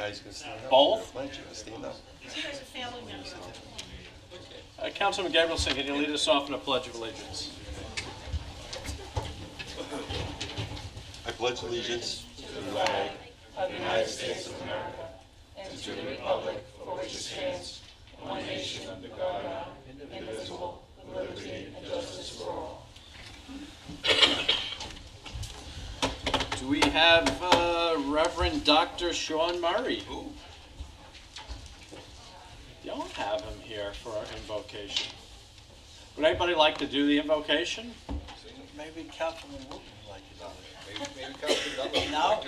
guys can stand up. Both? Pledge, you can stand up. Councilman Gabrielson, can you lead us off in a pledge of allegiance? I pledge allegiance to the flag of the United States of America and to the republic for which it stands, one nation under God, indivisible, with liberty and justice for all. Do we have Reverend Dr. Sean Murray? Don't have him here for our invocation. Would anybody like to do the invocation? Maybe Councilman Wooten would like to do it. Maybe Councilman No,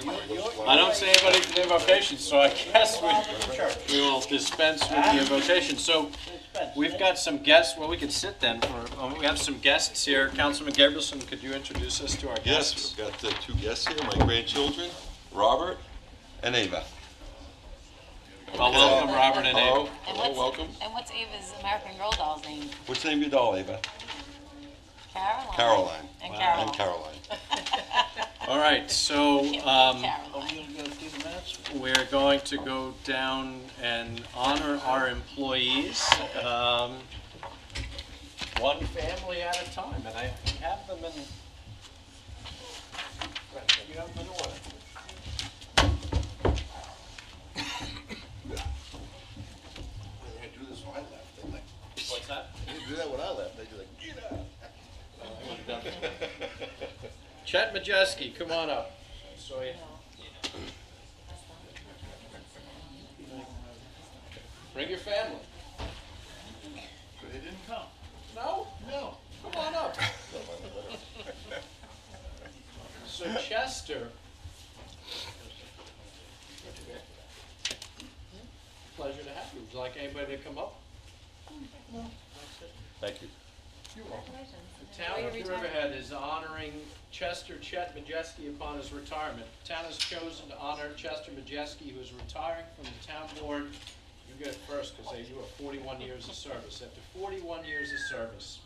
I don't see anybody for the invocation, so I guess we will dispense with the invocation. So we've got some guests. Well, we can sit then. We have some guests here. Councilman Gabrielson, could you introduce us to our guests? Yes, we've got two guests here, my grandchildren, Robert and Ava. Well, welcome, Robert and Ava. Hello, And hello, welcome. And what's Ava's American Girl doll's name? What's the name of your doll, Ava? Caroline. Caroline. And Wow. Caroline. And Caroline. All right, so Caroline. Are we gonna go through the minutes? we're going to go down and honor our employees, one family at a time, and I have them in. You have them in order. They do this when I left. They like, What's that? they do that when I left. They do like, get out. Chet Majeski, come on up. So you. Bring your family. But they didn't come. No? No. Come on up. So Chester. Pleasure to have you. Would you like anybody to come up? Thank you. The town of Riverhead is honoring Chester Chet Majeski upon his retirement. The town has chosen to honor Chester Majeski, who is retiring from the town board. You get it first because they do 41 years of service. After 41 years of service,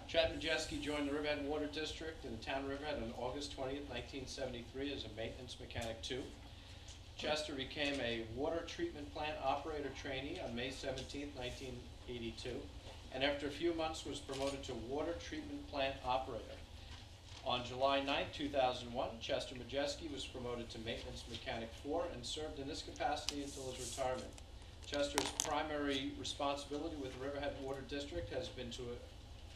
Chet Majeski joined the Riverhead Water District in the town of Riverhead on August 20th, 1973 as a maintenance mechanic 2. Chester became a water treatment plant operator trainee on May 17th, 1982, and after a few months was promoted to water treatment plant operator. On July 9th, 2001, Chester Majeski was promoted to maintenance mechanic 4 and served in this capacity until his retirement. Chester's primary responsibility with the Riverhead Water District has been to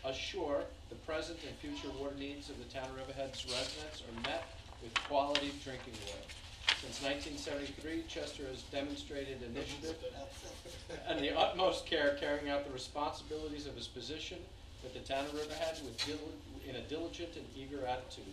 assure the present and future water needs of the town of Riverhead's residents are met with quality drinking water. Since 1973, Chester has demonstrated initiative and the utmost care carrying out the responsibilities of his position with the town of Riverhead in a diligent and eager attitude.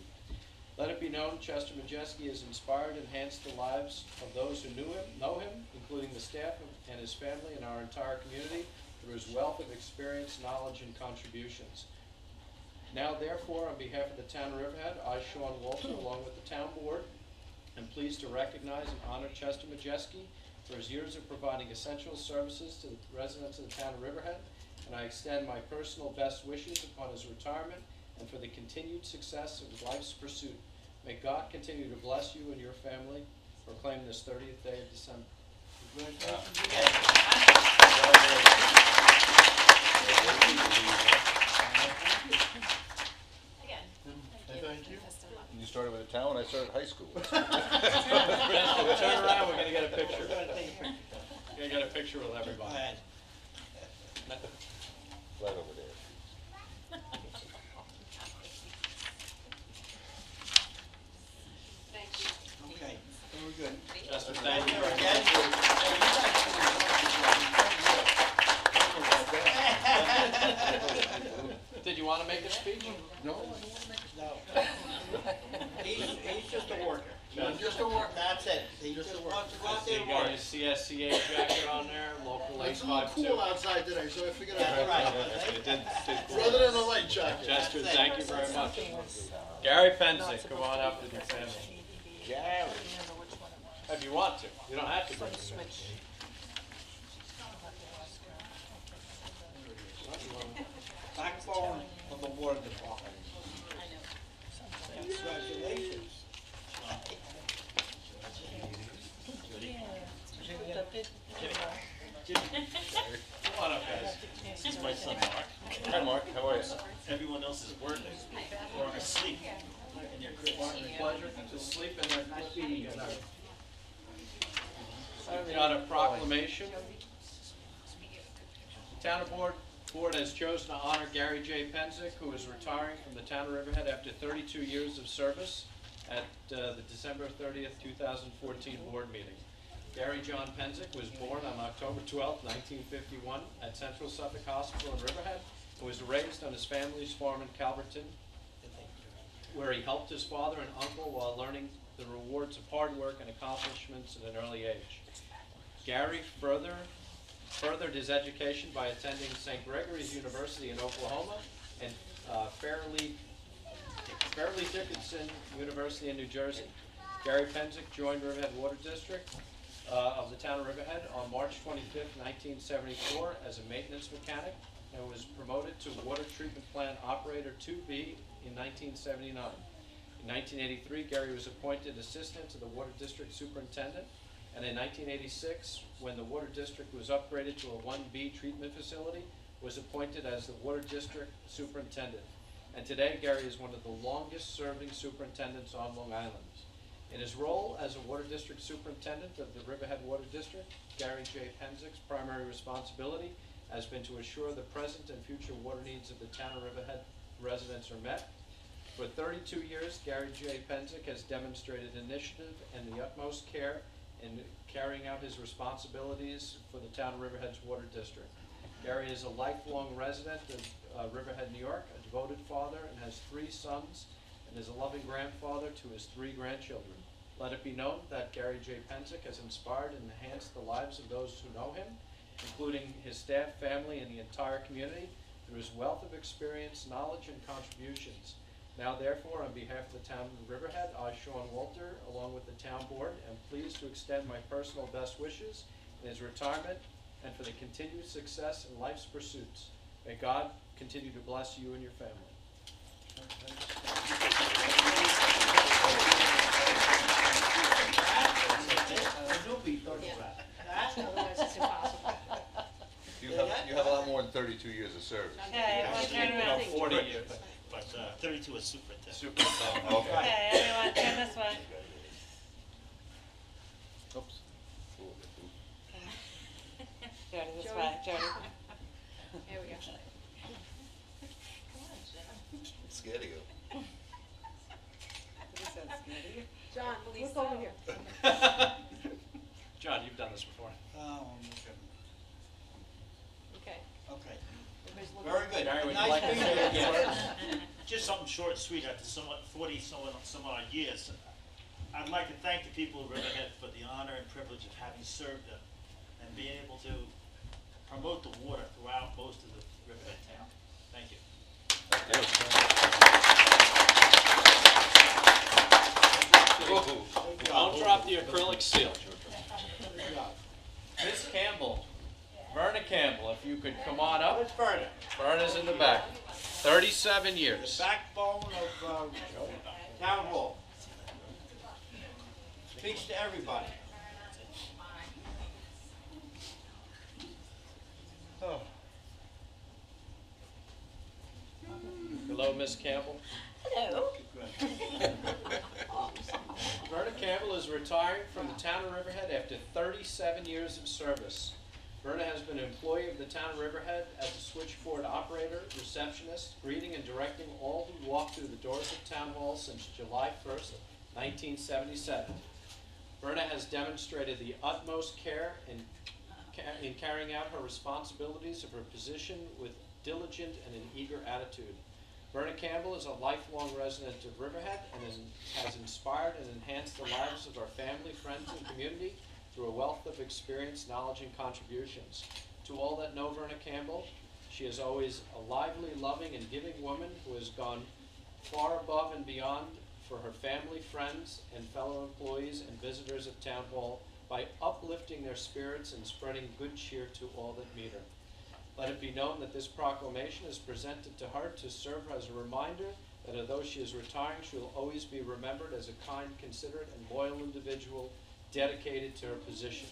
Let it be known, Chester Majeski has inspired and enhanced the lives of those who know him, including the staff and his family and our entire community, through his wealth of experience, knowledge, and contributions. Now, therefore, on behalf of the town of Riverhead, I, Sean Walter, along with the town board, am pleased to recognize and honor Chester Majeski for his years of providing essential services to the residents of the town of Riverhead, and I extend my personal best wishes upon his retirement and for the continued success of his life's pursuit. May God continue to bless you and your family. Proclaim this 30th day of December. Again. Thank you. Best of luck. You started with a town when I started high school. Turn around, we're gonna get a picture. We're gonna get a picture with Go everybody. ahead. Right over there. Thank you. Okay, very good. Chester, thank you very much. Again, Did you want to make a speech? No, no. He's just a worker. He's just a worker. That's it. He just wants to go out there You and got work. your CSCA jacket on there, local It's a little 852. cool outside today, so I figured That's I'd right. rather than a light jacket. Chester, thank you very much. Gary Pensick, come on up with your family. Gary. If you want to, you don't have to bring it. Backbone of the water department. Congratulations. else's birthday, or asleep in their cribs. Pleasure to sleep in their Got a proclamation. The Town Board has chosen to honor Gary J. Penzick, who is retiring from the Town of Riverhead after 32 years of service at the December 30th, 2014 board meeting. Gary John Penzick was born on October 12, 1951 at Central Suffolk Hospital in Riverhead and was raised on his family's farm in Calverton, where he helped his father and uncle while learning the rewards of hard work and accomplishments at an early age. Gary furthered his education by attending St. Gregory's University in Oklahoma and Fairleigh Dickinson University in New Jersey. Gary Penzick joined Riverhead Water District of the Town of Riverhead on March 25, 1974 as a maintenance mechanic and was promoted to Water Treatment Plant Operator 2B in 1979. In 1983, Gary was appointed assistant to the Water District Superintendent, and in 1986, when the Water District was upgraded to a 1B treatment facility, was appointed as the Water District Superintendent. And today, Gary is one of the longest-serving superintendents on Long Island. In his role as a Water District Superintendent of the Riverhead Water District, Gary J. Penzick's primary responsibility has been to assure the present and future water needs of the Town of Riverhead residents are met. For 32 years, Gary J. Penzick has demonstrated initiative and the utmost care in carrying out his responsibilities for the Town of Riverhead's Water District. Gary is a lifelong resident of Riverhead, New York, a devoted father, and has 3 sons, and is a loving grandfather to his 3 grandchildren. Let it be known that Gary J. Penzick has inspired and enhanced the lives of those who know him, including his staff, family, and the entire community, through his wealth of experience, knowledge, and contributions. Now, therefore, on behalf of the Town of Riverhead, I, Sean Walter, along with the Town Board, am pleased to extend my personal best wishes in his retirement and for the continued success in life's pursuits. May God continue to bless you and your family. Otherwise it's impossible. You have a lot more than 32 years of service. Okay, everyone turn around. 40 years. But 32 is superintendent. Superintendent. Okay. Okay, everyone turn this way. Oops. Jody, this way, Jody. Here we go. I'm scared of you. John, look over here. John, you've done this before. Oh, Okay. okay. Everybody's looking. Very good. Gary, would you Nice like to meeting say you. again? Just something short and sweet after somewhat 40 some odd years. I'd like to thank the people of Riverhead for the honor and privilege of having served them and being able to promote the water throughout most of the Riverhead town. Thank you. Don't drop the acrylic seal. Miss Campbell, Verna Campbell, if you could come on up. Let's burn it. Verna's in the back. 37 years. Backbone of Town Hall. Speaks to everybody. Oh. Hello, Miss Campbell. Hello. Verna Campbell is retiring from the Town of Riverhead after 37 years of service. Verna has been an employee of the Town of Riverhead as a switchboard operator, receptionist, greeting and directing all who walk through the doors of Town Hall since July 1st, 1977. Verna has demonstrated the utmost care in carrying out her responsibilities of her position with diligent and an eager attitude. Verna Campbell is a lifelong resident of Riverhead and has inspired and enhanced the lives of our family, friends, and community through a wealth of experience, knowledge, and contributions. To all that know Verna Campbell, she is always a lively, loving, and giving woman who has gone far above and beyond for her family, friends, and fellow employees and visitors of Town Hall by uplifting their spirits and spreading good cheer to all that meet her. Let it be known that this proclamation is presented to her to serve as a reminder that although she is retiring, she will always be remembered as a kind, considerate, and loyal individual dedicated to her position.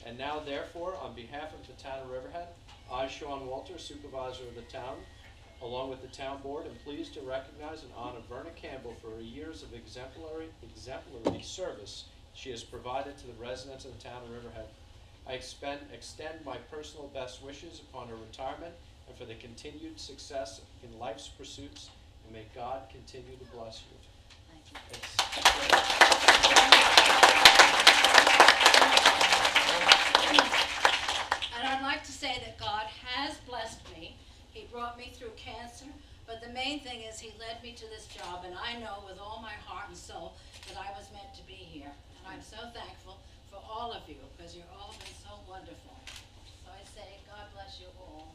And now, therefore, on behalf of the Town of Riverhead, I, Sean Walter, Supervisor of the Town, Along with the town board, I'm pleased to recognize and honor Verna Campbell for her years of exemplary service she has provided to the residents of the town of Riverhead. I extend my personal best wishes upon her retirement and for the continued success in life's pursuits, and may God continue to bless you. And I'd like to say that God has blessed me. He brought me through cancer, but the main thing is He led me to this job, and I know with all my heart and soul that I was meant to be here. And I'm so thankful for all of you, because you've all been so wonderful. So I say, God bless you all.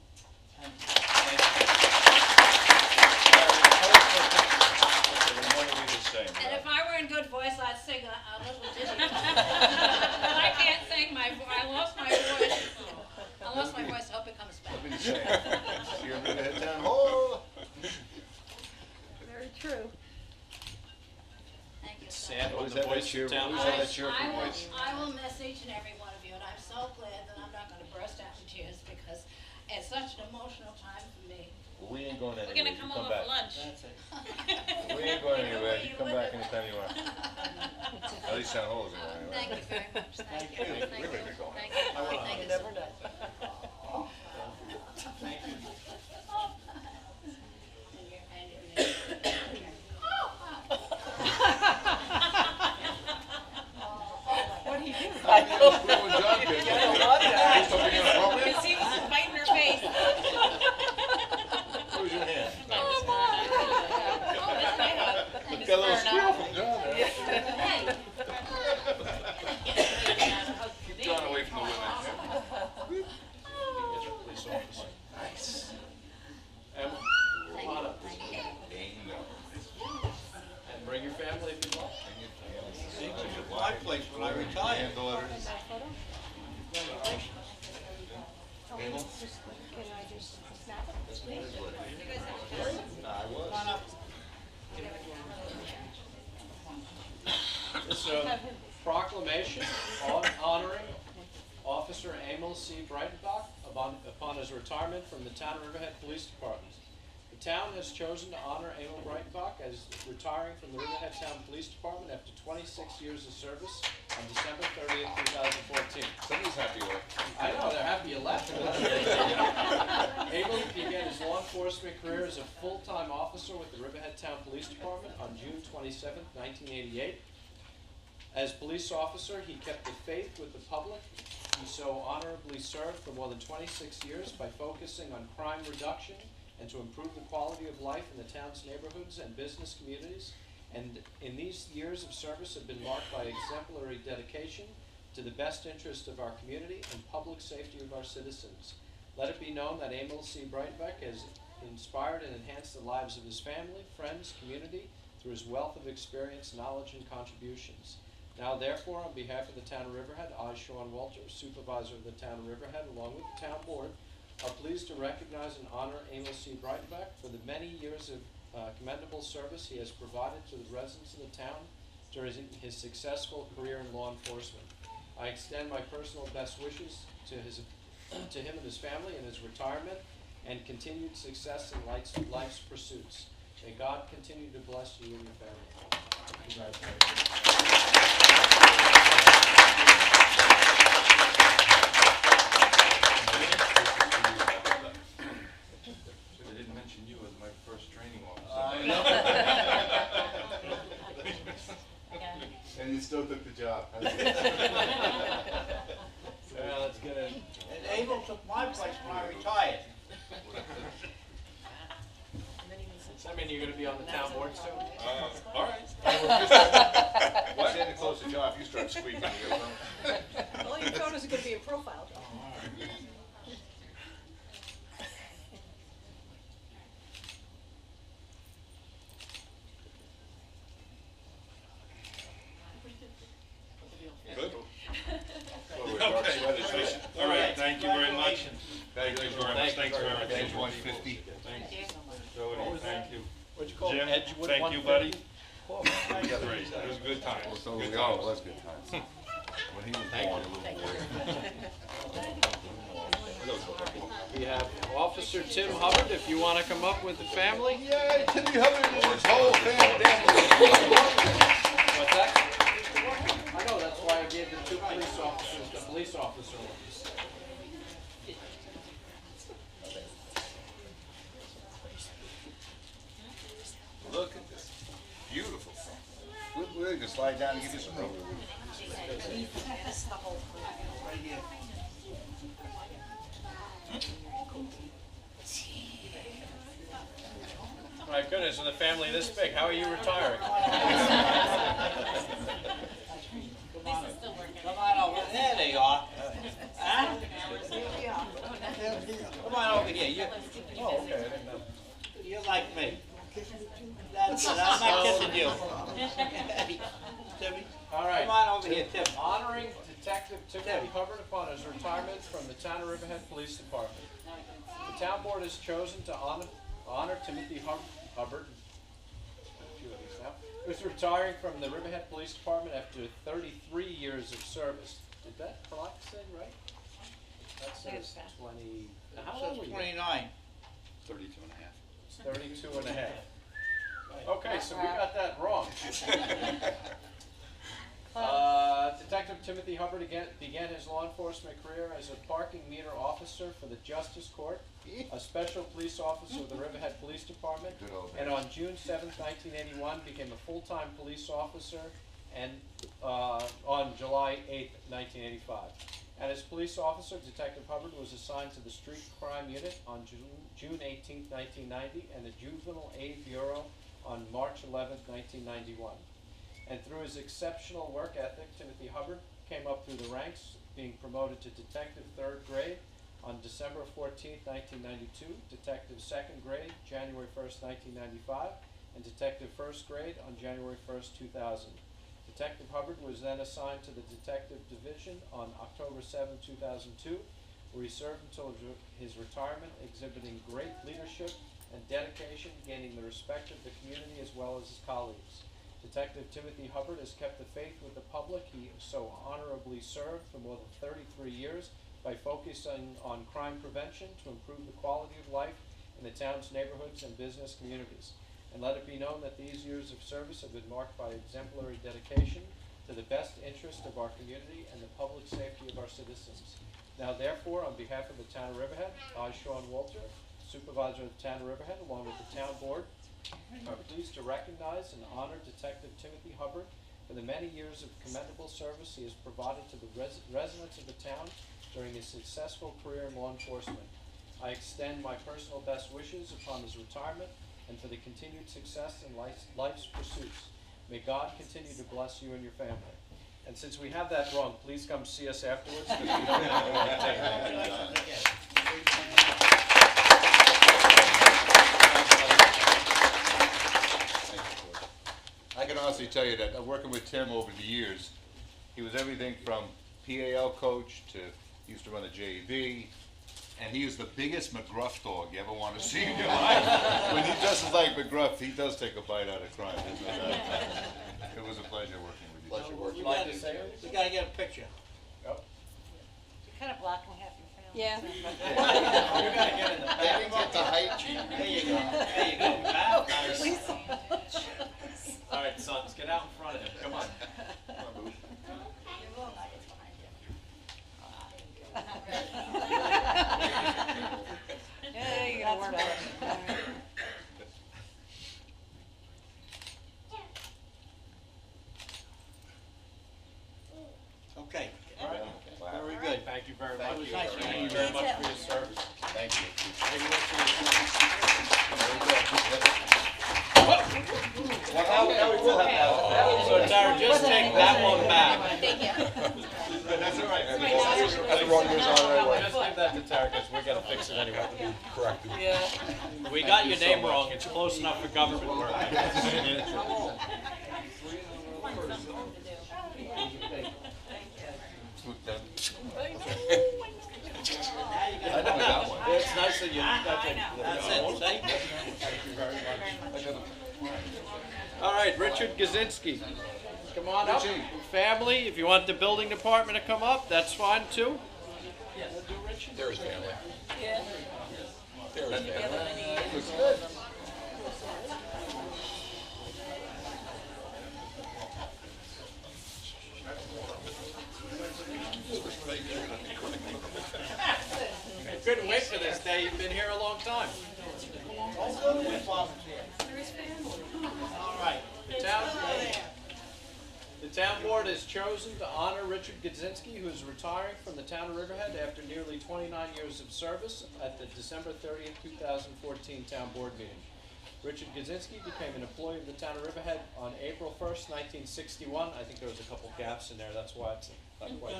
And if I were in good voice, I'd sing a little ditty. But I can't sing, I lost my voice. I lost my voice, I hope it comes back. I'll be the same. Here in Riverhead Town Hall. Very true. Thank you so Sam, much. Always the have that voice cheer- of town. always have that cheerful voice. I will miss each and every one of you, and I'm so glad that I'm not gonna burst out in tears, because it's such an emotional time for me. Well, we ain't going We're anywhere. gonna You come come over back. for lunch. We ain't going anywhere. You come back anytime you want. At least Town Hall isn't going anywhere. Thank you very much, thank you, Thank you. thank you, Where are we going? thank you, thank you so much. Thank you. What do you do? I know. When John came, he's something inappropriate. Because he was biting her face. Where's your hand? Miss Got a little Verna. squeal from John there. Hey. Keep John away from the women. Get your police officer. Nice. Emma, come on up. Bingo. And bring your family if you want. My place when I retire. Handdaughters. Mabel? Can I just snap it? Nah, I was. This proclamation honoring Officer Emil C. Breitenbach upon his retirement from the Town of Riverhead Police Department. The town has chosen to honor Emil Breitenbach as retiring from the Riverhead Town Police Department after 26 years of service on December 30th, 2014. Somebody's happy with it. I know, they're happy you left. Emil began his law enforcement career as a full-time officer with the Riverhead Town Police Department on June 27th, 1988. As police officer, he kept the faith with the public. He so honorably served for more than 26 years by focusing on crime reduction and to improve the quality of life in the town's neighborhoods and business communities. And in these years of service have been marked by exemplary dedication to the best interest of our community and public safety of our citizens. Let it be known that Emil C. Breitenbach has inspired and enhanced the lives of his family, friends, community through his wealth of experience, knowledge, and contributions. Now therefore, on behalf of the Town of Riverhead, I, Sean Walters, Supervisor of the Town of Riverhead, along with the Town Board, are pleased to recognize and honor Emil C. Breitenbach for the many years of commendable service he has provided to the residents of the town during his successful career in law enforcement. I extend my personal best wishes to him and his family in his retirement and continued success in life's pursuits. May God continue to bless you and your family. Congratulations. I didn't mention you as my first training officer. And you still took the job. Well, that's good. And Abel took my place when I retired. Does that mean you're gonna be on the town board soon? All right. Why didn't close the job? You start squeaking. All your photos are gonna be in profile. Good. All right, thank you very much. Thank you very much. Thanks very much. Thanks, 150. Thank you. Jody, thank you. What'd you call it? Jim, Edgewood thank you, 150? buddy. It was a good time. Good Oh, times. it was good times. When he was born, a little boy. We have officers Officer Tim Hubbard, if you want to come up with the family. Yay, Timmy Hubbard and his whole family. What's that? I know, that's why I gave the two police officers the police officer ones. Look at this. Beautiful. We're going to slide down and give you some room. My goodness, with a family this big, how are you retiring? Come on over. There they are. Huh? Come on over here. Oh, okay, I didn't know. You're like me. That's it. I'm not kissing you. Timmy, All right. come on over here, Tim. Honoring Detective Timothy Hubbard upon his retirement from the Town of Riverhead Police Department. The town board has chosen to honor Timothy Hubbard, a few of these now, who's retiring from the Riverhead Police Department after 33 years of service. Did that clock say right? That says 20. Now, how old were Says you? 29. 32 and a half. It's 32 and a half. Okay, so we got that wrong. Detective Timothy Hubbard began his law enforcement career as a parking meter officer for the Justice Court, a special police officer of the Riverhead Police Department, Good old and on June 7, 1981, became a full-time police officer and on July 8, 1985. As police officer, Detective Hubbard was assigned to the Street Crime Unit on June 18, 1990, and the Juvenile Aid Bureau on March 11, 1991. And through his exceptional work ethic, Timothy Hubbard came up through the ranks, being promoted to Detective 3rd grade on December 14, 1992, Detective 2nd grade January 1st, 1995, and Detective 1st grade on January 1st, 2000. Detective Hubbard was then assigned to the Detective Division on October 7, 2002, where he served until his retirement, exhibiting great leadership and dedication, gaining the respect of the community as well as his colleagues. Detective Timothy Hubbard has kept the faith with the public he so honorably served for more than 33 years by focusing on crime prevention to improve the quality of life in the town's neighborhoods and business communities. And let it be known that these years of service have been marked by exemplary dedication to the best interest of our community and the public safety of our citizens. Now therefore, on behalf of the Town of Riverhead, I, Sean Walter, Supervisor of the Town of Riverhead, along with the Town Board, are pleased to recognize and honor Detective Timothy Hubbard for the many years of commendable service he has provided to the residents of the town during his successful career in law enforcement. I extend my personal best wishes upon his retirement and for the continued success in life's pursuits. May God continue to bless you and your family. And since we have that wrong, please come see us afterwards, because we don't have to I can honestly tell you that working with Tim over the years, he was everything from PAL coach to, he used to run the JV, and he is the biggest McGruff dog you ever want to see in your life. When he dresses like McGruff, he does take a bite out of crime. There's no doubt about it. It was a pleasure working with you. Pleasure working. Like to say it? We gotta get a picture. Yep. You're kind of blocking half your family. Yeah. You gotta get in the They back. didn't get the height, Gene. There you go. There you go. Back. All right, sons, get out in front of him. Come on. Yeah, you gotta work on it. Okay. Wow. Very good. Thank you very That much. was nice Thank meeting you you. very much for your service. Thank you. Now we will have So Tara, just take that one back. Thank you. That's all right. That's the wrong news on right away. Just leave that to Tara, because we're gonna fix it anyway. Correct. Yeah. We got your name wrong, it's close enough for government work. I never got one. It's nice that you, That's it. See? Thank you very much. All right, Richard Gazinski, come on up. Richie. Family, if you want the building department to come up, that's fine too. There's family. Yeah. Looks good. Couldn't wait for this day, you've been here a long time. All right. The town board has chosen to honor Richard Gudzinski, who is retiring from the town of Riverhead after nearly 29 years of service at the December 30th, 2014 town board meeting. Richard Gudzinski became an employee of the town of Riverhead on April 1st, 1961. I think there was a couple gaps in there, that's why it's not quite.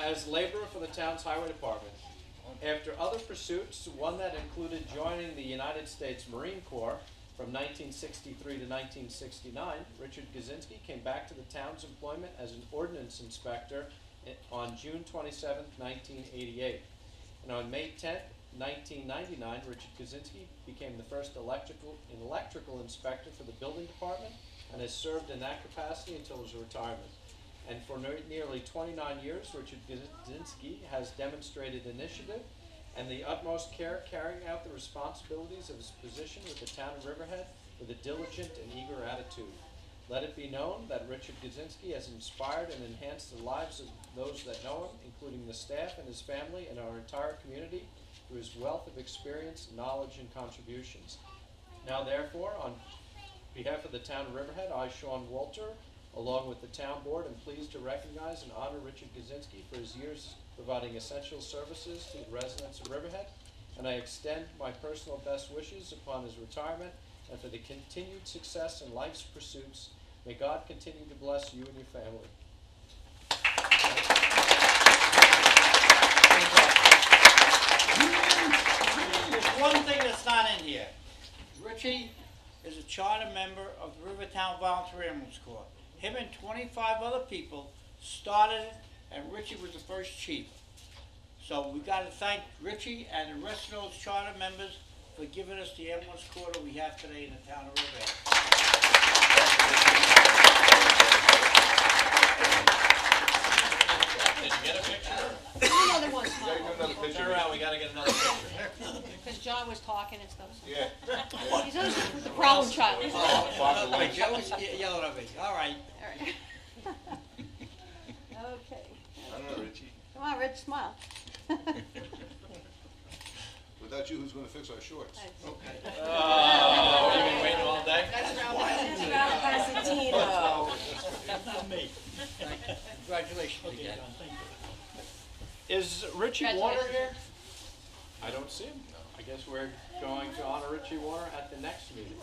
As laborer for the town's highway department. After other pursuits, one that included joining the United States Marine Corps from 1963 to 1969, Richard Gudzinski came back to the town's employment as an ordnance inspector on June 27, 1988. And on May 10, 1999, Richard Gudzinski became the first electrical inspector for the building department and has served in that capacity until his retirement. And for nearly 29 years, Richard Gudzinski has demonstrated initiative and the utmost care carrying out the responsibilities of his position with the town of Riverhead with a diligent and eager attitude. Let it be known that Richard Gudzinski has inspired and enhanced the lives of those that know him, including the staff and his family and our entire community, through his wealth of experience, knowledge, and contributions. Now therefore, on behalf of the town of Riverhead, I, Sean Walter, along with the town board, am pleased to recognize and honor Richard Gudzinski for his years providing essential services to the residents of Riverhead, and I extend my personal best wishes upon his retirement and for the continued success in life's pursuits. May God continue to bless you and your family. There's one thing that's not in here. Richie is a charter member of the Rivertown Volunteer Ambulance Corps. Him and 25 other people started it, and Richie was the first chief. So we got to thank Richie and the rest of those charter members for giving us the ambulance corps that we have today in the town of Riverhead. Did you get a picture? Another one, Yeah, you do another picture. Turn around, we gotta get another picture. because John was talking and stuff. So. Yeah. He's always the problem child. Wait, Joe was yelling at me. All right. All right. Okay. I don't know, Richie. Come on, Rich, smile. Without you, who's gonna fix our shorts? Oh, you've been waiting all day? Not me. Congratulations Okay, again. John, thank you. Is Richie Warner here? I don't see him. I guess we're going to honor Richie Warner at the next meeting.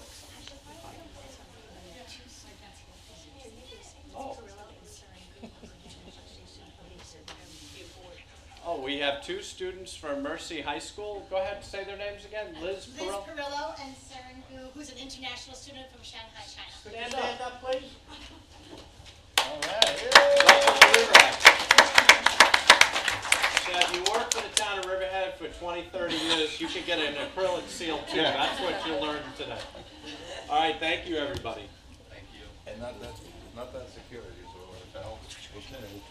Oh, we have two students from Mercy High School. Go ahead and say their names again. Liz Liz Pearl. Perillo and Seren Gu, who's an international student from Shanghai, China. Stand up. please. All right. Welcome to Riverhead. So if you work for the town of Riverhead for 20, 30 years, you can get an acrylic seal too. Yeah. That's what you learned today. All right, thank you, everybody. And not that security, so what the hell? Okay.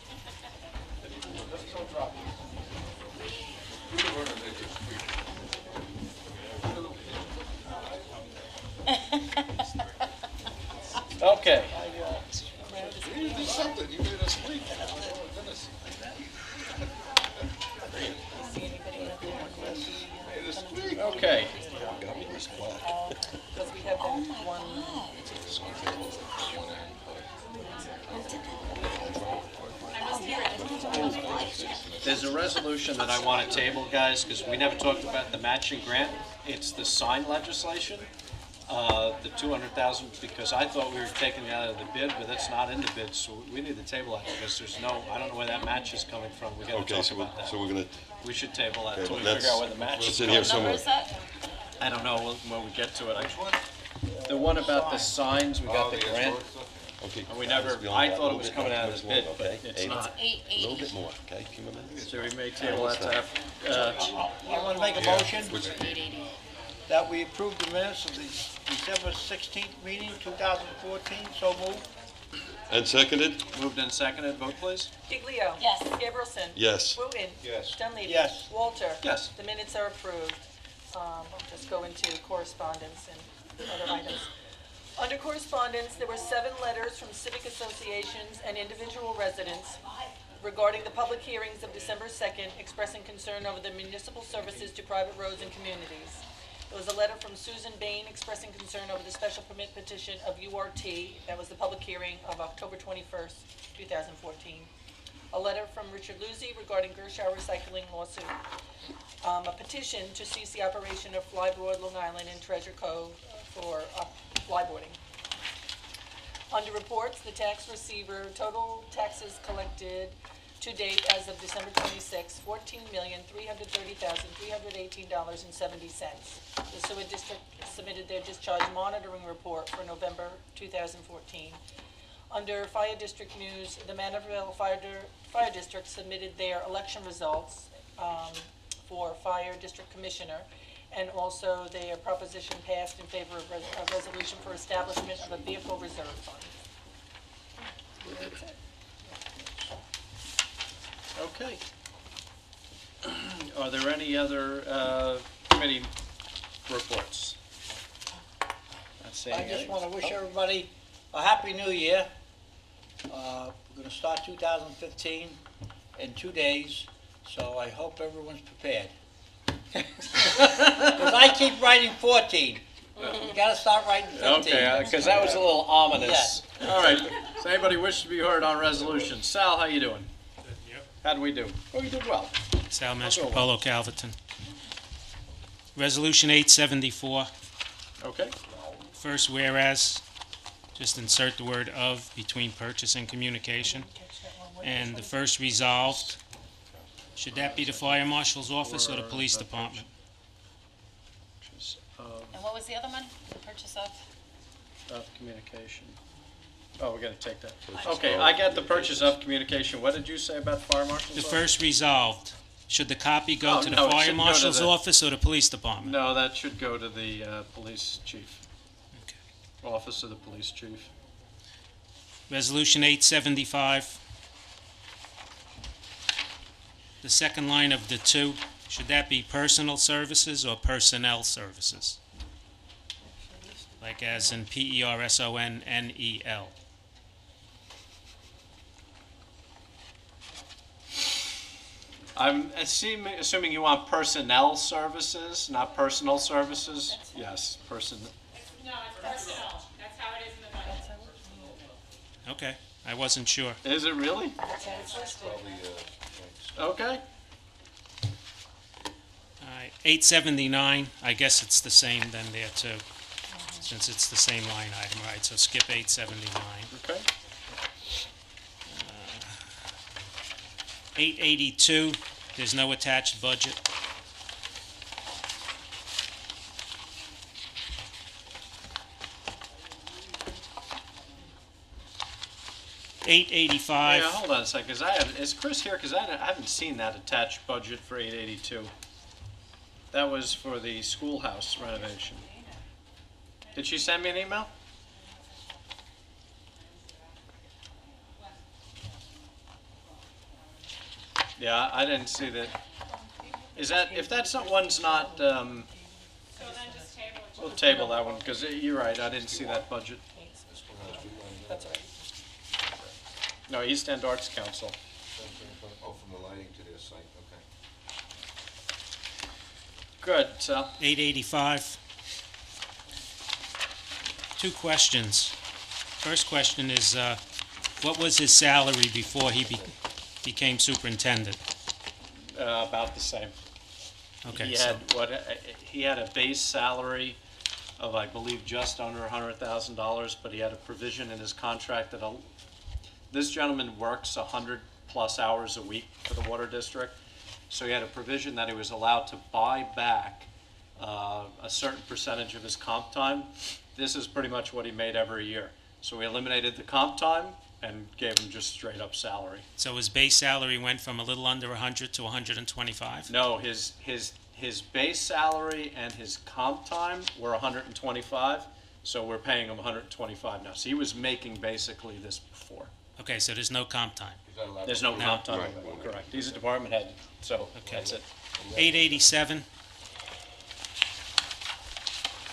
Let's go drop Okay. You did something, you made us sleep. Oh, goodness. Made us sleep. Okay. There's a resolution that I want to table, guys, because we never talked about the matching grant. It's the sign legislation, the 200,000, because I thought we were taking it out of the bid, but it's not in the bid, so we need to table that because there's no, I don't know where that match is coming from. We got to Okay, talk so about that. we're gonna, We should table that okay, until we let's, figure out where the match it's is in going. here somewhere. I don't know when we get to it. The one about the signs, we got the grant. Okay. And we never, I thought it was coming out of the bid, but it's not. A little bit more, okay, give me a minute. So we may table that to have, I want to make a motion Which- that we approve the minutes of the December 16th meeting, 2014. So moved. And seconded? Moved and seconded, vote please. Giglio. Yes. Gabrielson. Yes. Wooten. Yes. Dunleavy. Yes. Walter. Yes. The minutes are approved. I'll just go into correspondence and other items. Under correspondence, there were 7 letters from civic associations and individual residents regarding the public hearings of December 2nd, expressing concern over the municipal services to private roads and communities. There was a letter from Susan Bain expressing concern over the special permit petition of URT. That was the public hearing of October 21st, 2014. A letter from Richard Luzzi regarding Gershow recycling lawsuit. A petition to cease the operation of Flyboard Long Island and Treasure Cove for flyboarding. Under reports, the tax receiver, total taxes collected to date as of December 26, $14,330,318.70. The sewer district submitted their discharge monitoring report for November 2014. Under fire district news, the Manorville Fire District submitted their election results for fire district commissioner, and also their proposition passed in favor of a resolution for establishment of a vehicle reserve fund. That's it. Okay. Are there any other committee reports? Not seeing I just any. want to wish everybody a happy new year. We're going to start 2015 in 2 days, so I hope everyone's prepared. Because I keep writing 14. You got to start writing 15. Okay, because that was a little ominous. All right. Does anybody wish to be heard on resolution? Sal, how you doing? How do we do? Oh, you did well. Sal Mastropolo, Calverton. Resolution 874, Okay. first whereas, just insert the word "of" between purchase and communication. And the first resolved, should that be the fire marshal's office or the police department? And what was the other one? The purchase of? Of communication. Oh, we gotta take that. Okay, I got the purchase of communication. What did you say about fire marshal's The office? first resolved, should the copy go Oh, to the no, it fire should go to marshal's the- office or the police department? No, that should go to the police chief, Okay. office of the police chief. Resolution 875. The second line of the 2, should that be personal services or personnel services? Like as in PERSONNEL. I'm assuming you want personnel services, not personal services? Yes, No, it's personal. That's how it is in the budget. Okay, I wasn't sure. Is it really? That's how it's listed. Okay. All right, 879, I guess it's the same then there too, since it's the same line item, right? So skip 879. Okay. 882, there's no attached budget. Yeah, 885, hold on a second, because is Chris here? Because I haven't seen that attached budget for 882. That was for the schoolhouse renovation. Did she send me an email? Yeah, I didn't see that. Is that, if that's not, one's not, So then just table it. we'll table that one, because you're right, I didn't see that budget. That's all right. No, East End Arts Council. Oh, from the lighting to their site, okay. Good, Sal. 885. 2 questions. First question is, what was his salary before he became superintendent? About the same. Okay, He so, had he had a base salary of, I believe, just under $100,000, but he had a provision in his contract that this gentleman works 100+ hours a week for the water district, so he had a provision that he was allowed to buy back a certain percentage of his comp time. This is pretty much what he made every year. So we eliminated the comp time and gave him just straight up salary. so his base salary went from a little under 100 to 125? No, his base salary and his comp time were 125. So we're paying him 125 now. So he was making basically this before. Okay, so there's no comp time. There's no comp time, correct. He's a department head, so that's it. 887.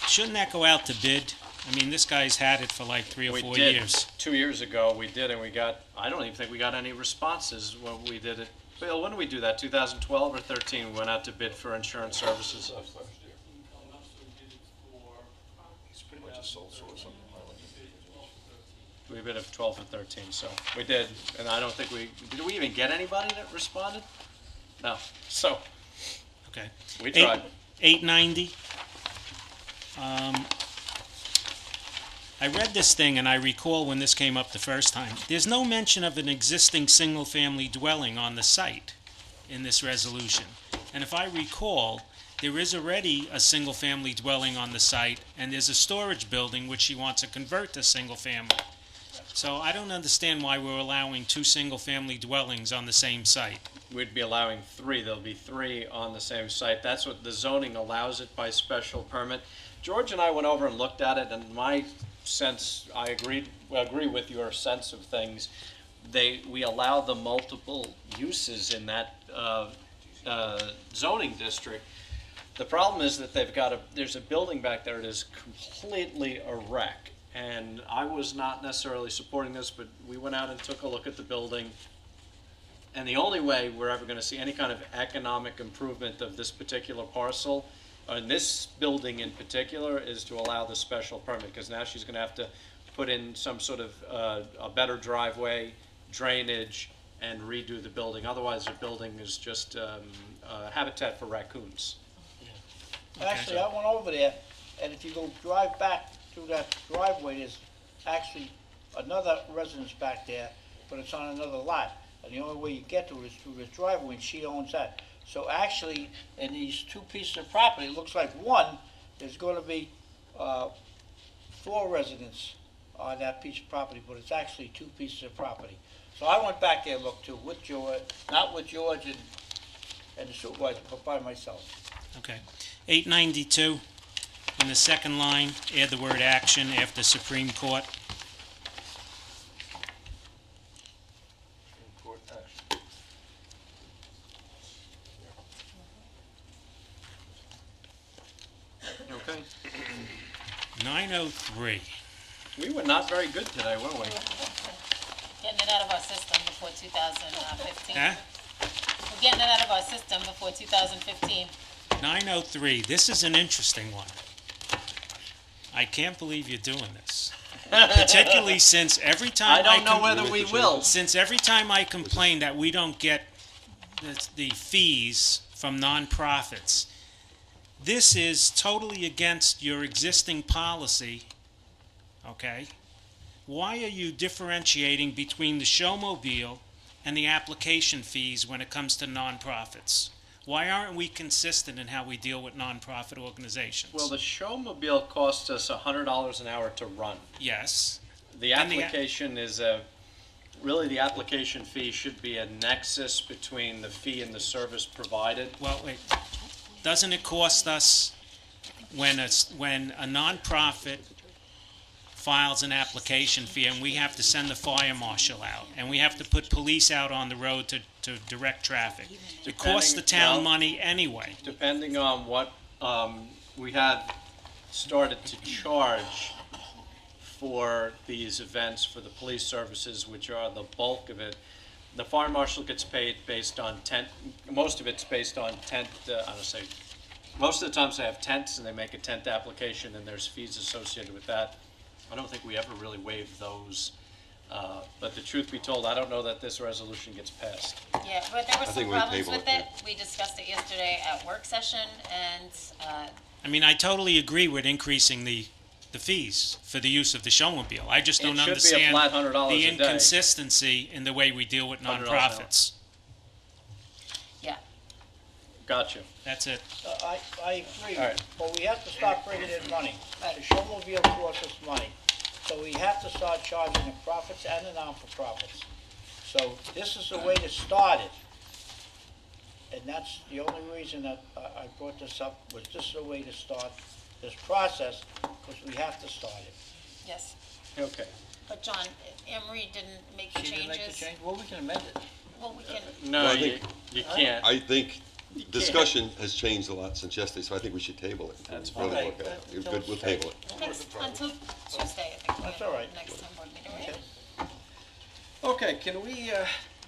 Shouldn't that go out to bid? I mean, this guy's had it for like 3 or 4 We did. years. 2 years ago, we did, and we got, I don't even think we got any responses when we did it. Bill, when did we do that, 2012 or 13? We went out to bid for insurance services. It's pretty much a sole source on the highway. We bid of 12 and 13, so we did, and I don't think did we even get anybody that responded? No, so Okay. we tried. 890. I read this thing and I recall when this came up the first time. There's no mention of an existing single-family dwelling on the site in this resolution. And if I recall, there is already a single-family dwelling on the site, and there's a storage building which she wants to convert to single-family. So I don't understand why we're allowing 2 single-family dwellings on the same site. We'd be allowing 3. There'll be 3 on the same site. That's what the zoning allows it by special permit. George and I went over and looked at it, and my sense, I agree with your sense of things. We allow the multiple uses in that zoning district. The problem is that there's a building back there that is completely a wreck. And I was not necessarily supporting this, but we went out and took a look at the building. And the only way we're ever going to see any kind of economic improvement of this particular parcel, in this building in particular, is to allow the special permit, because now she's going to have to put in some sort of a better driveway, drainage, and redo the building. Otherwise, the building is just habitat for raccoons. Actually, I went over there, and if you go drive back through that driveway, there's actually another residence back there, but it's on another lot. And the only way you get to it is through this driveway, and she owns that. So actually, in these 2 pieces of property, it looks like one, there's gonna be 4 residents on that piece of property, but it's actually 2 pieces of property. So I went back there and looked too, with George, not with George and the supervisor, but by myself. Okay. 892, in the second line, add the word action after Supreme Court. Court action. 903. We were not very good today, were we? Getting it out of our system before 2015. Huh? We're getting it out of our system before 2015. 903, this is an interesting one. I can't believe you're doing this. Particularly since every time I don't know whether we will. Since every time I complain that we don't get the fees from nonprofits, this is totally against your existing policy, okay? Why are you differentiating between the showmobile and the application fees when it comes to nonprofits? Why aren't we consistent in how we deal with nonprofit organizations? Well, the showmobile costs us $100 an hour to run. Yes. The And the- application really the application fee should be a nexus between the fee and the service provided. Well, wait, doesn't it cost us when a nonprofit files an application fee and we have to send the fire marshal out and we have to put police out on the road to direct traffic? It costs the town money anyway. Depending on what we had started to charge for these events for the police services, which are the bulk of it, the fire marshal gets paid based on tent. Most of it's based on tent. Most of the times they have tents and they make a tent application and there's fees associated with that. I don't think we ever really waived those. But the truth be told, I don't know that this resolution gets passed. Yeah, but there were some think we problems table with it, it. We discussed it yesterday at work session, and I mean, I totally agree with increasing the fees for the use of the showmobile. I just It don't should be a understand flat $100 the a day. inconsistency in the way we deal with $100 an hour. nonprofits. yeah. Gotcha. That's it. I agree, All right. but we have to start bringing in money. The showmobile costs us money, so we have to start charging the profits and the non-for-profits. So this is the way to start it. And that's the only reason that I brought this up, was this is the way to start this process, because we have to start it. Yes, Okay. but John, Anne Marie didn't make the She didn't make the changes. change, well, we can amend it. Well, we can, No, Well, I you, think- you can't. I think discussion has changed a lot since yesterday, so I think we should table it. That's Really fine. look at it. Okay. You're good, we'll table it. until Tuesday, I think. we That's have all right. Next time board meeting, right? Okay. Okay, can we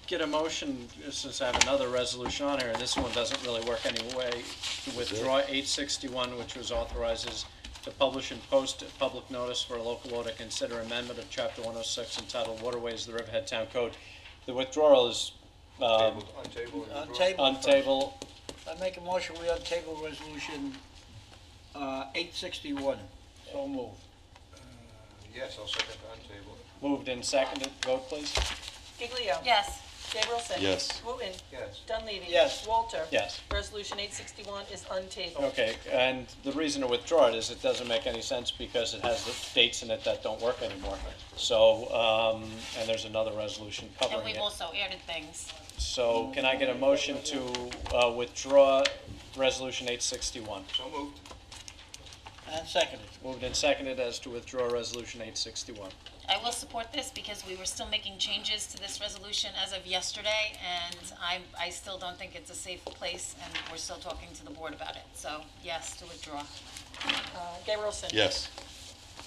get a motion, since I have another resolution on here, and this one doesn't really work anyway, to withdraw 861, which was authorizes to publish and post a public notice for a local law to consider amendment of Chapter 106 entitled Waterways of the Riverhead Town Code. The withdrawal is Table, untable, and On withdraw. table. on table. I make a motion, we untable resolution, 861. So move. Yes, I'll second the untable. Moved and seconded. Vote, please. Giglio. Yes, Gabrielson. Yes. Wooten. Yes. Dunleavy. Yes. Walter. Yes. Resolution 861 is untabled. Okay, and the reason to withdraw it is it doesn't make any sense because it has the dates in it that don't work anymore. So, and there's another resolution and covering we've it. also added things. So can I get a motion to withdraw Resolution 861? So moved. And seconded. Moved and seconded as to withdraw Resolution 861. I will support this because we were still making changes to this resolution as of yesterday, and I still don't think it's a safe place, and we're still talking to the board about it. So, yes, to withdraw. Gabrielson. Yes.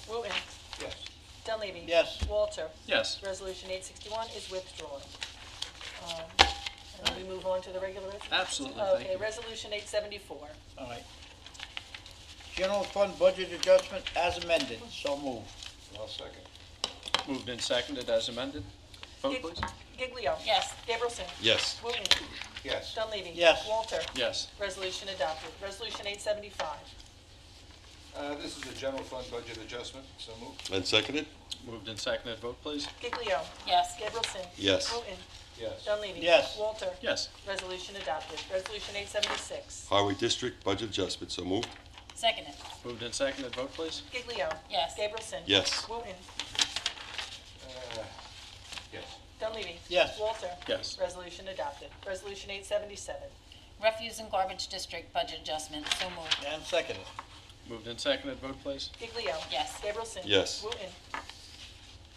Wooten. Yes. Dunleavy. Yes. Walter. Yes. Resolution 861 is withdrawn. And then we move on to the regular resolution? Absolutely, thank Okay, you. Resolution 874. All right. General fund budget adjustment as amended. So move. I'll second. Moved and seconded as amended. Vote, Gig- please. Giglio. Yes, Gabrielson. Yes. Wooten. Yes. Dunleavy. Yes. Walter. Yes. Resolution adopted. Resolution 875. This is a general fund budget adjustment, so moved. And seconded? Moved and seconded. Vote, please. Giglio. yes, Gabrielson. Yes. Wooten. Yes. Dunleavy. Yes. Walter. Yes. Resolution adopted. Resolution 876. Highway District budget adjustment, so moved. seconded, Moved and seconded. Vote, please. Giglio. yes, Gabrielson. Yes. Wooten. Yes. Dunleavy. Yes. Walter. Yes. Resolution adopted. Resolution 877. refuse and garbage district budget adjustment, so moved, And seconded. Moved and seconded. Vote, please. Giglio. yes, Gabrielson. Yes. Wooten.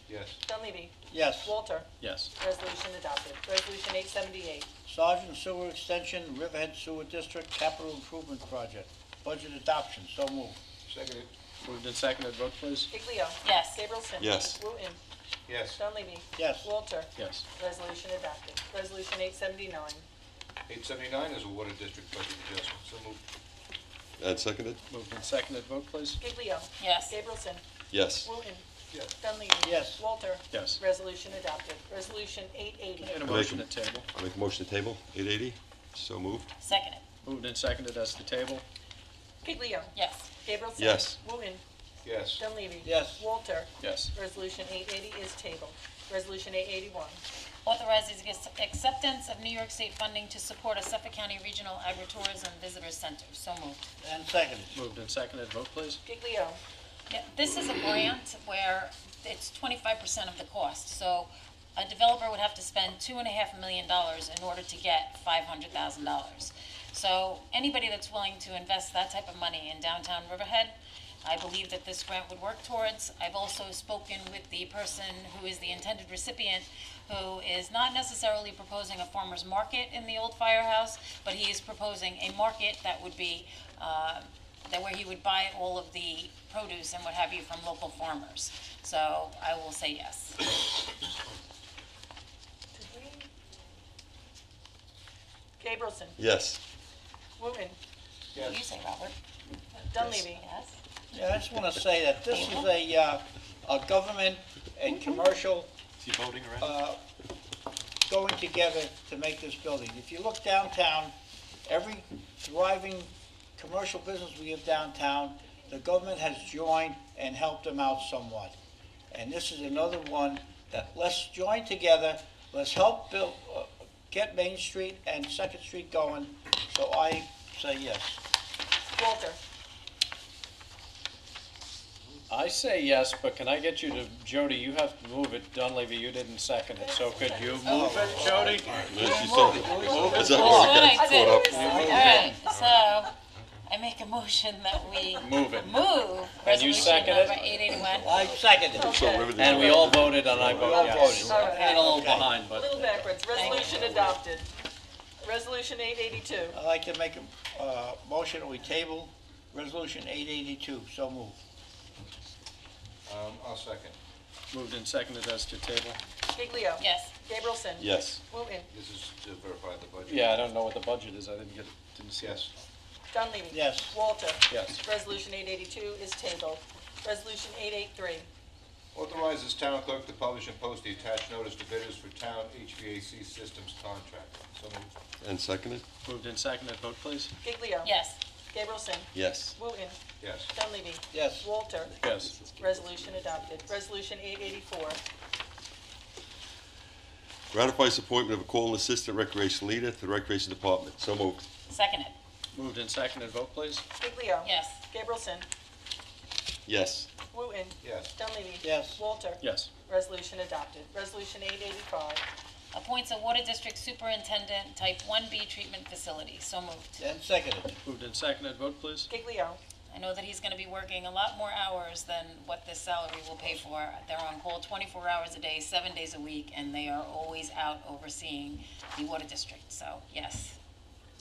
Yes. Dunleavy. Yes. Walter. Yes. Resolution adopted. Resolution 878. Sergeant Sewer Extension, Riverhead Sewer District Capital Improvement Project. Budget adoption. So move. Seconded. Moved and seconded. Vote, please. Giglio. yes, Gabrielson. Yes. Wooten. Yes. Dunleavy. Yes. Walter. Yes. Resolution adopted. Resolution 879. 879 is a water district budget adjustment, so moved. And seconded? Moved and seconded. Vote, please. Giglio. yes, Gabrielson. Yes. Wooten. Yes. Dunleavy. Yes. Walter. Yes. Resolution adopted. Resolution 880. And a motion to table. I make a motion to table, 880, so moved. seconded, Moved and seconded as the table. Giglio. yes, Gabrielson. Yes. Wooten. Yes. Dunleavy. Yes. Walter. Yes. Resolution 880 is tabled. Resolution 881. authorizes acceptance of New York State funding to support a Suffolk County Regional Agritourism Visitor Center, so moved. And seconded. Moved and seconded. Vote, please. Giglio. Yeah, this is a grant where it's 25% of the cost, so a developer would have to spend $2.5 million in order to get $500,000. So anybody that's willing to invest that type of money in downtown Riverhead, I believe that this grant would work towards. I've also spoken with the person who is the intended recipient, who is not necessarily proposing a farmer's market in the old firehouse, but he is proposing a market that would be, that where he would buy all of the produce and what have you from local farmers. So I will say yes. Gabrielson. Yes. Wooten. What do you say, Robert? Dunleavy. Yes? Yeah, I just want to say that this is a government and commercial Is he voting already? going together to make this building. If you look downtown, every thriving commercial business we have downtown, the government has joined and helped them out somewhat. And this is another one that let's join together, let's help build, get Main Street and Second Street going. So I say yes. Walter. I say yes, but can I get you to, Jody, you have to move it. Dunleavy, you didn't second it, so could you move it, Jody? Yes, you said it. Is that Should what we I got do? caught up? All right, so I make a motion that we Move it. move And you resolution second it? number 881. I second it. So Okay. Riverdale- And we all voted, and I vote all yes. voted. All right. And a little Okay. behind, A but. little backwards. Resolution adopted. Resolution 882. I'd like to make a motion that we table resolution 882, so move. I'll second. Moved and seconded as to table. Giglio. Yes. Gabrielson. Yes. Wooten. This is to verify the budget. Yeah, I don't know what the budget is, I didn't see it. Yes. Dunleavy. Yes. Walter. Yes. Resolution 882 is tabled. Resolution 883. Authorizes town clerk to publish and post the attached notice to bidders for town HVAC systems contract. So moved. And seconded? Moved and seconded, vote please. Giglio. Yes. Gabrielson. Yes. Wooten. Yes. Dunleavy. Yes. Walter. Yes. Resolution adopted. Resolution 884. Ratifies appointment of a call assistant recreation leader to the recreation department. So moved. Second it. Moved and seconded, vote please. Giglio. Yes. Gabrielson. Yes. Wooten. Yes. Dunleavy. Yes. Walter. Yes. Resolution adopted. Resolution 885. Appoints a water district superintendent, type 1B treatment facility. So moved. And seconded. Moved and seconded, vote please. Giglio. I know that he's gonna be working a lot more hours than what this salary will pay for. They're on call 24 hours a day, 7 days a week, and they are always out overseeing the water district, so, yes.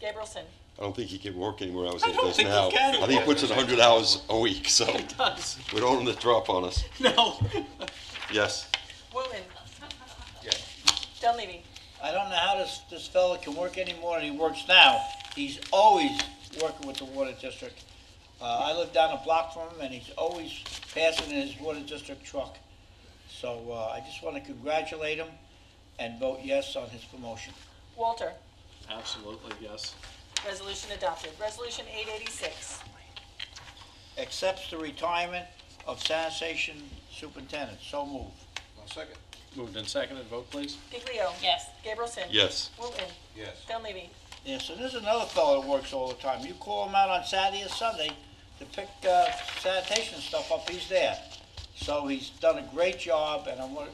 Gabrielson. I don't think he can work any more hours than he does think he now. can. I think he puts in 100 hours a week, so Does. we don't want him to drop on us. No. Yes. Wooten. Yes. Dunleavy. I don't know how this fella can work any more than he works now. He's always working with the water district. I live down the block from him, and he's always passing in his water district truck. So, I just want to congratulate him and vote yes on his promotion. Walter. Absolutely, yes. Resolution adopted. Resolution 886. Accepts the retirement of sanitation superintendent, so move. I'll second. Moved and seconded, vote please. Giglio. Yes. Gabrielson. Yes. Wooten. Yes. Dunleavy. Yeah, so there's another fellow that works all the time. You call him out on Saturday or Sunday to pick sanitation stuff up, he's there. So he's done a great job, and I'm gonna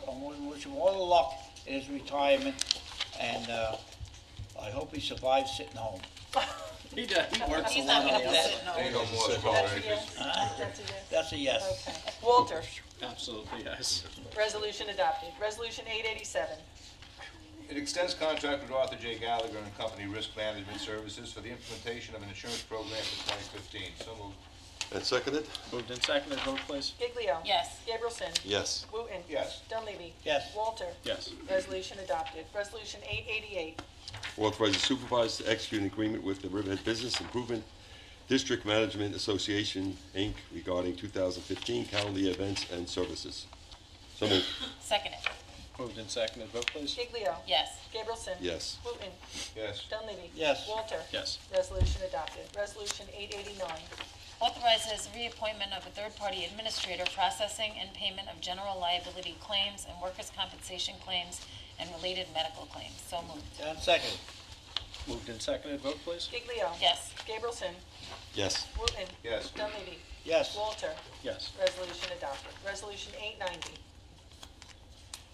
wish him all the luck in his retirement, and I hope he survives sitting home. He does, he works a He's lot not on gonna the be outside. sitting There you over. go, more That's a tolerance. yes. That's a yes. That's a yes. Okay. Walter. Absolutely, yes. Resolution adopted. Resolution 887. It extends contract with Arthur J. Gallagher and Company Risk Management Services for the implementation of an insurance program for 2015. So moved. And seconded? Moved and seconded, vote please. Giglio. Yes. Gabrielson. Yes. Wooten. Yes. Dunleavy. Yes. Walter. Yes. Resolution adopted. Resolution 888. Authorizes supervisor to execute an agreement with the Riverhead Business Improvement District Management Association, Inc. regarding 2015 calendar year events and services. So moved. Second it. Moved and seconded, vote please. Giglio. Yes. Gabrielson. Yes. Wooten. Yes. Dunleavy. Yes. Walter. Yes. Resolution adopted. Resolution 889. Authorizes reappointment of a third-party administrator processing and payment of general liability claims and workers' compensation claims and related medical claims. So moved. And seconded. Moved and seconded, vote please. Giglio. Yes. Gabrielson. Yes. Wooten. Yes. Dunleavy. Yes. Walter. Yes. Resolution adopted. Resolution 890.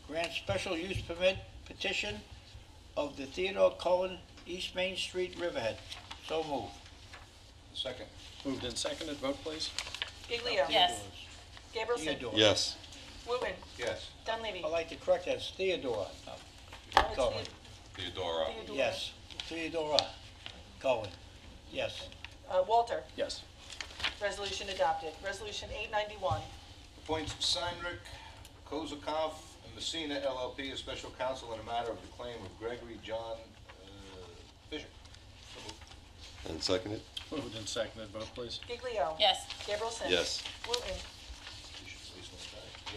Grant special use permit petition of the Theodore Cohen, East Main Street, Riverhead. So move. Second. Moved and seconded, vote please. Giglio. Yes. Gabrielson. Theodore. Yes. Wooten. Yes. Dunleavy. I like to correct that, it's Theodore. Oh, it's Cohen. Theodora. Theodore. Yes, Theodora Cohen. Yes. Walter. Yes. Resolution adopted. Resolution 891. Appoints Seinrich, Kozakov, and Messina LLP as special counsel in a matter of the claim of Gregory John Fisher. So moved. And seconded? Moved and seconded, vote please. Giglio. Yes. Gabrielson. Yes. Wooten.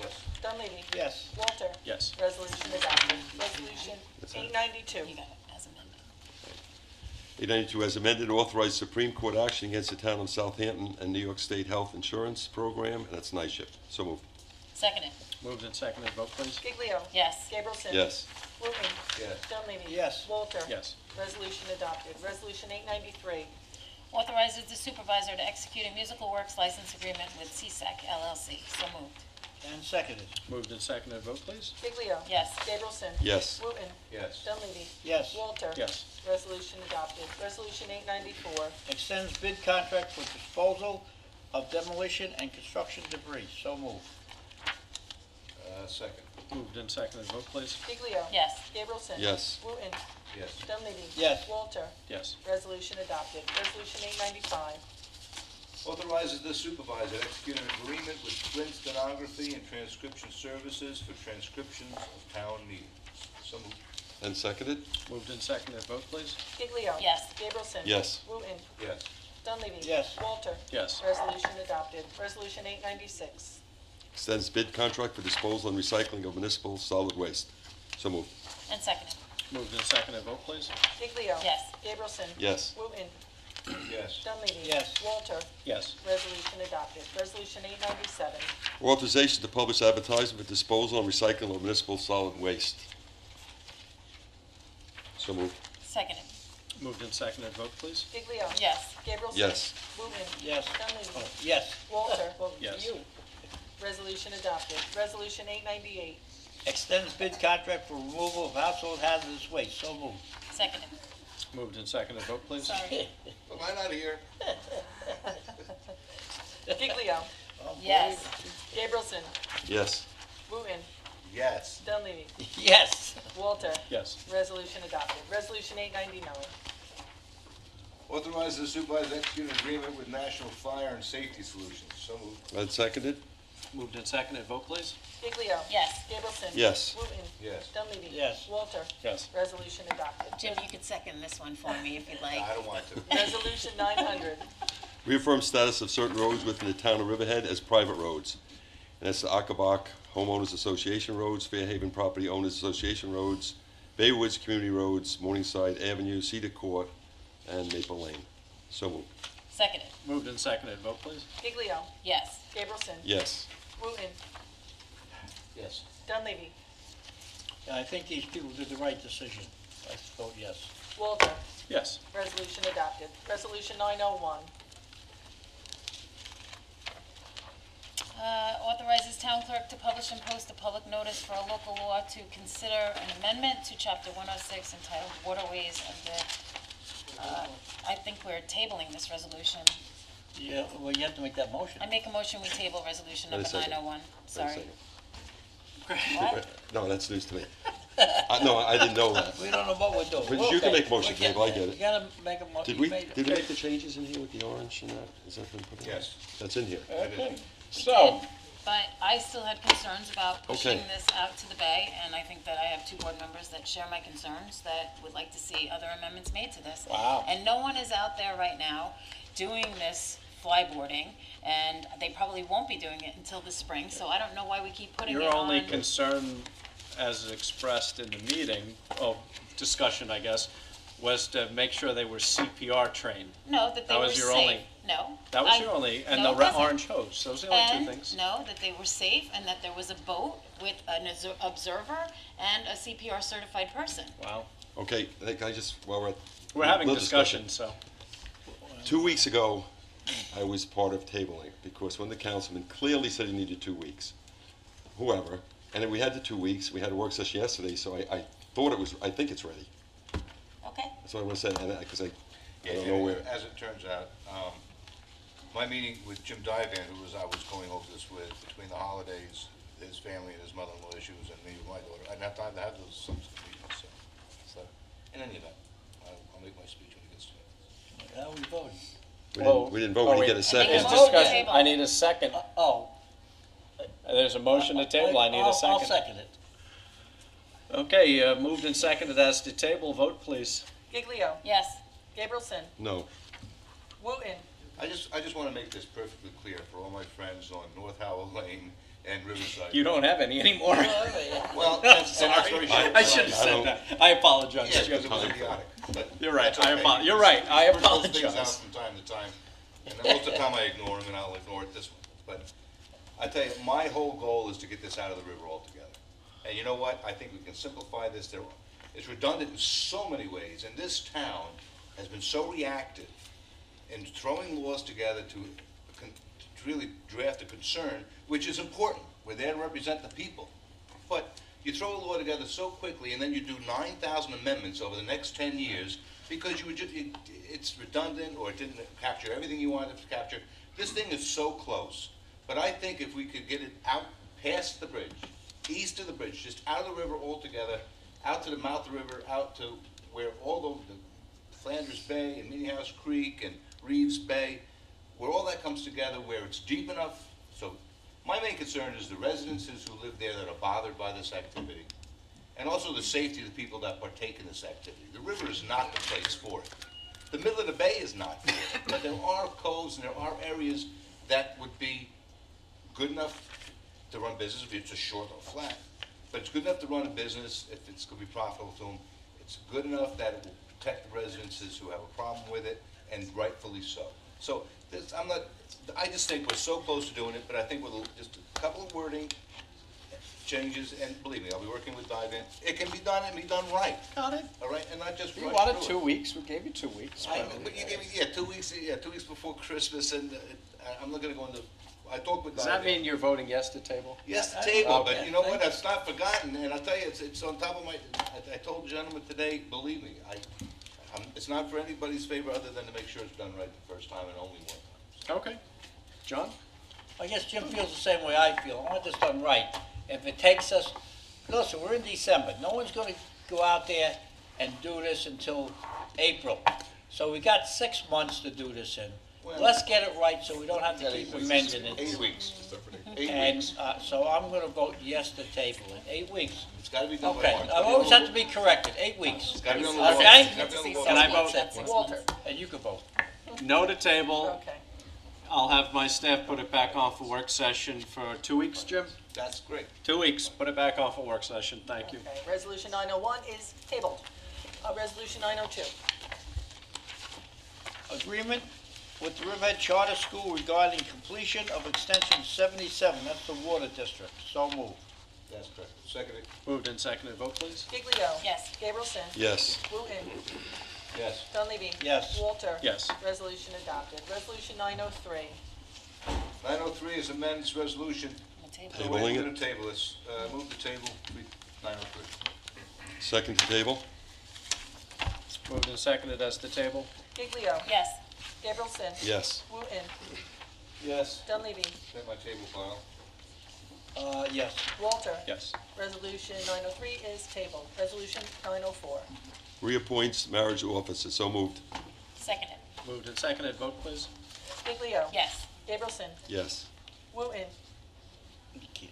Yes. Dunleavy. Yes. Walter. Yes. Resolution adopted. Resolution That's it. 892. You got it as amended. 892 as amended, authorize Supreme Court action against the town of Southampton and New York State Health Insurance Program, and that's night shift. So moved. Second it. Moved and seconded, vote please. Giglio. Yes. Gabrielson. Yes. Wooten. Yes. Dunleavy. Yes. Walter. Yes. Resolution adopted. Resolution 893. Authorizes the supervisor to execute a musical works license agreement with CSEC LLC. So moved. And seconded. Moved and seconded, vote please. Giglio. Yes. Gabrielson. Yes. Wooten. Yes. Dunleavy. Yes. Walter. Yes. Resolution adopted. Resolution 894. Extends bid contract for disposal of demolition and construction debris. So moved. Second. Moved and seconded, vote please. Giglio. Yes. Gabrielson. Yes. Wooten. Yes. Dunleavy. Yes. Walter. Yes. Resolution adopted. Resolution 895. Authorizes the supervisor to execute an agreement with Flint Stenography and Transcription Services for transcriptions of town meetings. So moved. And seconded? Moved and seconded, vote please. Giglio. Yes. Gabrielson. Yes. Wooten. Yes. Dunleavy. Yes. Walter. Yes. Resolution adopted. Resolution 896. Extends bid contract for disposal and recycling of municipal solid waste. So moved. And seconded. Moved and seconded, vote please. Giglio. Yes. Gabrielson. Yes. Wooten. Yes. Dunleavy. Yes. Walter. Yes. Resolution adopted. Resolution 897. Authorization to publish advertisement for disposal and recycling of municipal solid waste. So moved. Seconded. Moved and seconded, vote please. Giglio. Yes. Gabrielson. Yes. Wooten. Yes. Dunleavy. Oh, yes. Walter. Yes. You. Resolution adopted. Resolution 898. Extends bid contract for removal of household hazardous waste. So moved. Seconded. Moved and seconded, vote please. Sorry. Am I not here? Giglio. Yes. Gabrielson. Yes. Wooten. Yes. Dunleavy. Yes. Walter. Yes. Resolution adopted. Resolution 899. Authorizes the supervisor to execute an agreement with National Fire and Safety Solutions. So moved. And seconded? Moved and seconded, vote please. Giglio. Yes. Gabrielson. Yes. Wooten. Yes. Dunleavy. Yes. Walter. Yes. Resolution adopted. Jim, you could second this one for me if you'd like. I don't want to. Resolution 900. Reaffirm status of certain roads within the town of Riverhead as private roads. And that's the Akabak Homeowners Association Roads, Fairhaven Property Owners Association Roads, Bay Woods Community Roads, Morningside Avenue, Cedar Court, and Maple Lane. So moved. Seconded. Moved and seconded, vote please. Giglio. Yes. Gabrielson. Yes. Wooten. Yes. Dunleavy. Yeah, I think these people did the right decision. I vote yes. Walter. Yes. Resolution adopted. Resolution 901. Authorizes town clerk to publish and post a public notice for a local law to consider an amendment to chapter 106 entitled Waterways of the, I think we're tabling this resolution. Yeah, well, you have to make that motion. I make a motion, we table resolution Wait a number second. 901. Wait a Sorry. second. What? No, that's news to me. No, I didn't know that. We don't know what we're doing. But you can Okay, make motions, we're Dave, I getting get there. it. You gotta make a motion. Did we make the changes in here with the orange and that? Has that been put in? Yes. That's in here. Okay. So, But I still had concerns about pushing Okay. this out to the Bay, and I think that I have two board members that share my concerns, that would like to see other amendments made to this. Wow. And no one is out there right now doing this flyboarding, and they probably won't be doing it until the spring, so I don't know why we keep putting it your on. only concern, as expressed in the meeting, discussion, I guess, was to make sure they were CPR trained. No, that they That were was safe. your only- No. That was I- your only, and no, the it wasn't. orange hose, those are the only two And, things. no, that they were safe, and that there was a boat with an observer and a CPR certified person. Wow. Okay, I think I just, while we're at. We're having little discussion, so. 2 weeks ago, I was part of tabling, because when the councilman clearly said he needed 2 weeks, whoever, and then we had the 2 weeks, we had a work session yesterday, so I thought it was, I think it's ready. Okay. That's what I want to say, because I Yeah, don't know where. as it turns out, my meeting with Jim Divan, I was going over this with, between the holidays, his family and his mother-in-law issues, and me with my daughter, I didn't have time to have those subsequent meetings, so, in any event, I'll make my speech when it gets to it. How are we voting? We didn't vote, we didn't get a second. Is Motion to discussion, table. I need a second. Oh. There's a motion to table, I need a second. I'll second it. Okay, moved and seconded as to table, vote please. Giglio. Yes. Gabrielson. No. Wooten. I just want to make this perfectly clear for all my friends on North Howell Lane and Riverside. You don't have any anymore. Well, that's very short. I should have said that. I apologize. Yeah, because it was idiotic, but. You're right, that's I okay. apologize. You're right, I Put those things out apologize. from time to time, and then most of the time I ignore them, and I'll ignore it this one. But I tell you, my whole goal is to get this out of the river altogether. And you know what? I think we can simplify this. It's redundant in so many ways, and this town has been so reactive in throwing laws together to really draft a concern, which is important. We're there to represent the people. But you throw a law together so quickly, and then you do 9,000 amendments over the next 10 years, because it's redundant, or it didn't capture everything you wanted to capture. This thing is so close. But I think if we could get it out past the bridge, east of the bridge, just out of the river altogether, out to the mouth of the river, out to where all the Flanders Bay and Meeting House Creek and Reeves Bay, where all that comes together, where it's deep enough. So my main concern is the residences who live there that are bothered by this activity, and also the safety of the people that partake in this activity. The river is not the place for it. The middle of the bay is not for it, but there are coves and there are areas that would be good enough to run business if it's a short or flat. But it's good enough to run a business if it's going to be profitable to them. It's good enough that it will protect the residences who have a problem with it, and rightfully so. So I just think we're so close to doing it, but I think with just a couple of wording changes, and believe me, I'll be working with Divan. It can be done and be done right. Got it. All right, and not just You rush wanted through 2 it. weeks, we gave you 2 weeks. But you gave me 2 weeks. 2 weeks before Christmas, and I'm not going to go into. I talked with Does Divan. that mean you're voting yes to table? Yes, the table, Okay. but you know what, that's not forgotten, and I'll tell you, it's on top of my, I told the gentleman today, believe me, it's not for anybody's favor other than to make sure it's done right the first time and only one time. Okay. John? I guess Jim feels the same way I feel. I want this done right. If it takes us, listen, we're in December. No one's gonna go out there and do this until April. So we got 6 months to do this in. Well- Let's get it right so we don't have to keep amending it. 8 weeks. 8 And, weeks. so I'm gonna vote yes to table it. 8 weeks. It's gotta be done by Okay, March. I always have to be corrected. 8 weeks. It's gotta be on the law. Okay? It's gotta be on the law. Can I vote? That's Walter, And you can vote. No to table. okay. I'll have my staff put it back on for work session for 2 weeks, Jim? That's great. 2 weeks, put it back on for work session, thank you. Okay, Resolution 901 is tabled. Resolution 902. Agreement with the Riverhead Charter School regarding completion of Extension 77. That's the Water District. So moved. That's correct. Seconded. Moved and seconded, vote please. Giglio. Yes. Gabrielson. Yes. Wooten. Yes. Dunleavy. Yes. Walter. Yes. Resolution adopted. Resolution 903. 903 is amends resolution. Table. We're Tabling going it. to table this. Move the table, 903. Second to table? Moved and seconded as to table. Giglio. Yes. Gabrielson. Yes. Wooten. Yes. Dunleavy. Set my table file. Yes. Walter. Yes. Resolution 903 is tabled. Resolution 904. Reappoints marriage officers, so moved. Seconded. Moved and seconded, vote please. Giglio. Yes. Gabrielson. Yes. Wooten.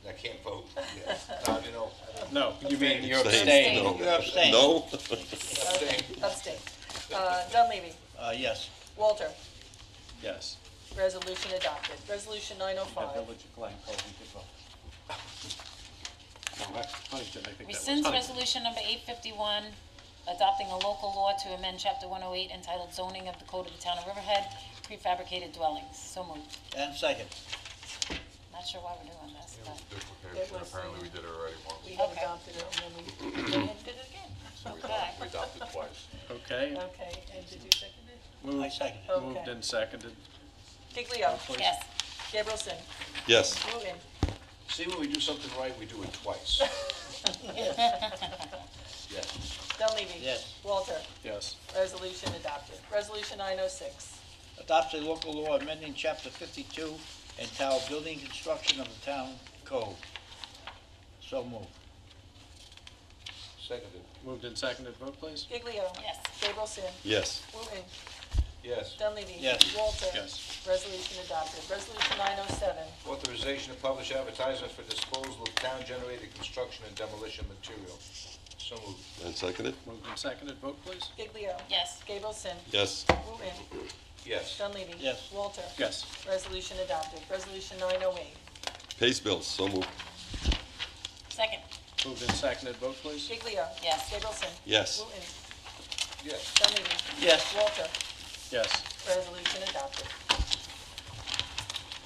I can't vote. Yeah. You know, No, you mean you're Abstain. abstaining. No. You abstain. No? abstain. Abstain. Dunleavy. Yes. Walter. Yes. Resolution adopted. Resolution 905. Village of Glen Cove, we could vote. No, that's Huntington, I think that was Rescinds Huntington. resolution number 851, adopting a local law to amend chapter 108 entitled zoning of the code of the town of Riverhead, prefabricated dwellings. So moved. And second. Not sure why we're doing this, but. It was, Apparently we did it already once, we had Okay. adopted it and then we did it again. so we Okay. adopted twice. Okay, Okay, and did you second it? I moved, second. moved Okay. and seconded. Giglio. Please. Yes. Gabrielson. Yes. Wooten. See, when we do something right, we do it twice. Yes. Dunleavy. Yes. Walter. Yes. Resolution adopted. Resolution 906. Adopts a local law amending Chapter 52 entitled Building Construction of the Town Code. So moved. Seconded. Moved and seconded, vote please. Giglio. Yes. Gabrielson. Yes. Wooten. Yes. Dunleavy. Yes. Walter. Yes. Resolution adopted. Resolution 907. Authorization to publish advertisements for disposal of town-generated construction and demolition material. So moved. And seconded? Moved and seconded, vote please. Giglio. Yes. Gabrielson. Yes. Wooten. Yes. Dunleavy. Yes. Walter. Yes. Resolution adopted. Resolution 908. Pays bills, so moved. Second. Moved and seconded, vote please. Giglio. Yes. Gabrielson. Yes. Wooten. Yes. Dunleavy. Yes. Walter. Yes. Resolution adopted.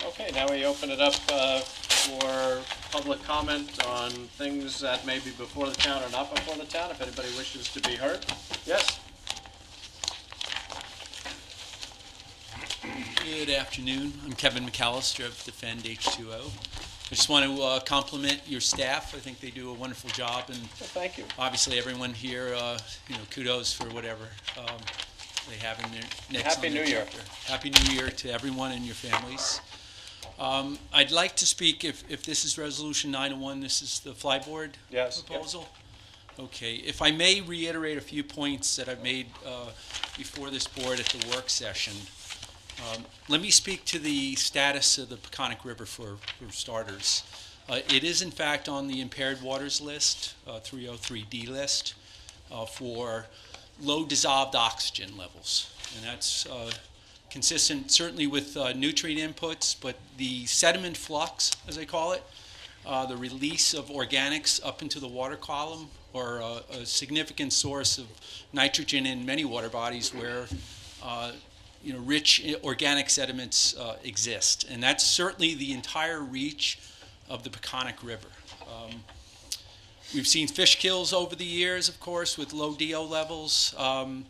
Okay, now we open it up for public comment on things that may be before the town or not before the town, if anybody wishes to be heard. Yes? Good afternoon. I'm Kevin McAllister of Defend H2O. I just want to compliment your staff. I think they do a wonderful job, and Thank you. obviously everyone here, kudos for whatever they have in their next. Happy on their New Year. chapter. Happy New Year to everyone and your families. I'd like to speak, if this is Resolution 901, this is the flyboard Yes. proposal? Okay, if I may reiterate a few points that I've made before this board at the work session. Let me speak to the status of the Peconic River for starters. It is in fact on the impaired waters list, 303D list, for low dissolved oxygen levels. And that's consistent certainly with nutrient inputs, but the sediment flux, as I call it, the release of organics up into the water column, or a significant source of nitrogen in many water bodies where rich organic sediments exist. And that's certainly the entire reach of the Peconic River. We've seen fish kills over the years, of course, with low DO levels. When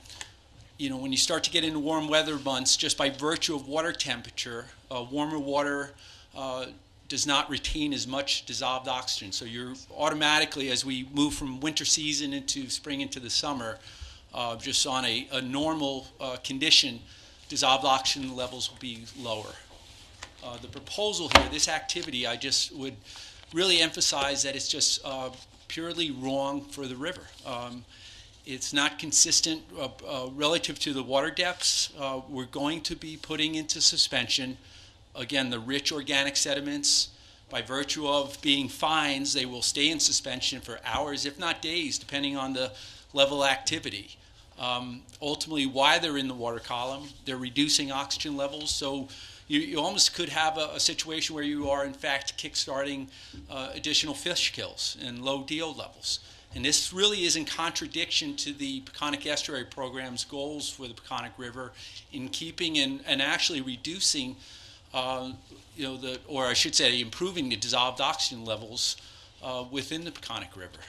you start to get into warm weather months, just by virtue of water temperature, warmer water does not retain as much dissolved oxygen. So you're automatically, as we move from winter season into spring into the summer, just on a normal condition, dissolved oxygen levels will be lower. The proposal here, this activity, I just would really emphasize that it's just purely wrong for the river. It's not consistent relative to the water depths. We're going to be putting into suspension, again, the rich organic sediments. By virtue of being fines, they will stay in suspension for hours, if not days, depending on the level of activity. Ultimately, why they're in the water column, they're reducing oxygen levels, so you almost could have a situation where you are in fact kickstarting additional fish kills and low DO levels. And this really is in contradiction to the Peconic Estuary Program's goals for the Peconic River in keeping and actually reducing, or I should say improving the dissolved oxygen levels within the Peconic River.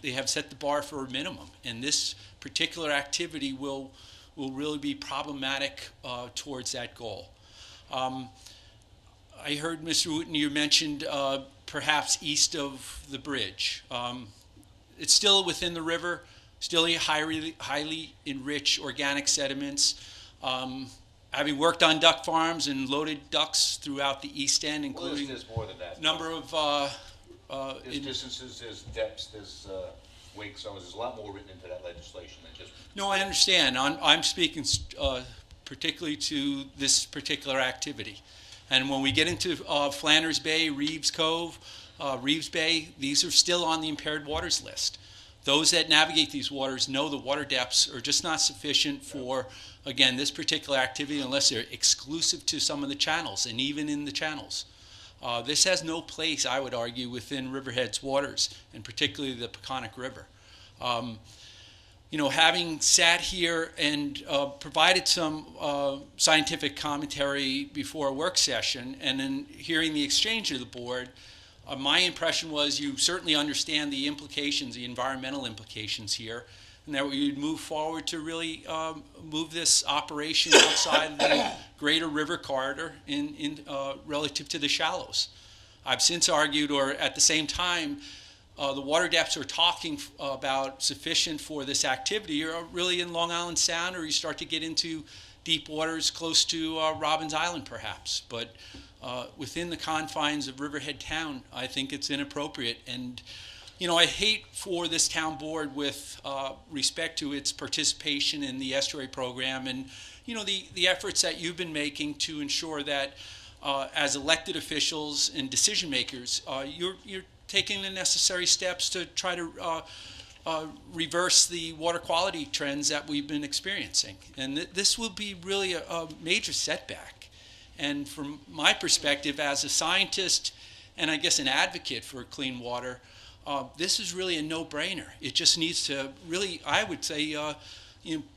They have set the bar for a minimum, and this particular activity will really be problematic towards that goal. I heard, Mr. Wooten, you mentioned perhaps east of the bridge. It's still within the river, still highly enriched organic sediments. Having worked on duck farms and loaded ducks throughout the east end, including There's more than that. number of There's distances, there's depths, there's wake zones. There's a lot more written into that legislation than just. No, I understand. I'm speaking particularly to this particular activity. And when we get into Flanders Bay, Reeves Cove, Reeves Bay, these are still on the impaired waters list. Those that navigate these waters know the water depths are just not sufficient for, again, this particular activity unless they're exclusive to some of the channels, and even in the channels. This has no place, I would argue, within Riverhead's waters, and particularly the Peconic River. Having sat here and provided some scientific commentary before a work session, and then hearing the exchange of the board, my impression was you certainly understand the implications, the environmental implications here, and that we would move forward to really move this operation outside the greater river corridor in relative to the shallows. I've since argued, or at the same time, the water depths are talking about sufficient for this activity. You're really in Long Island Sound, or you start to get into deep waters close to Robbins Island, perhaps. But within the confines of Riverhead Town, I think it's inappropriate. And I hate for this town board, with respect to its participation in the estuary program, and the efforts that you've been making to ensure that as elected officials and decision makers, you're taking the necessary steps to try to reverse the water quality trends that we've been experiencing. And this will be really a major setback. And from my perspective as a scientist and I guess an advocate for clean water, this is really a no-brainer. It just needs to really, I would say,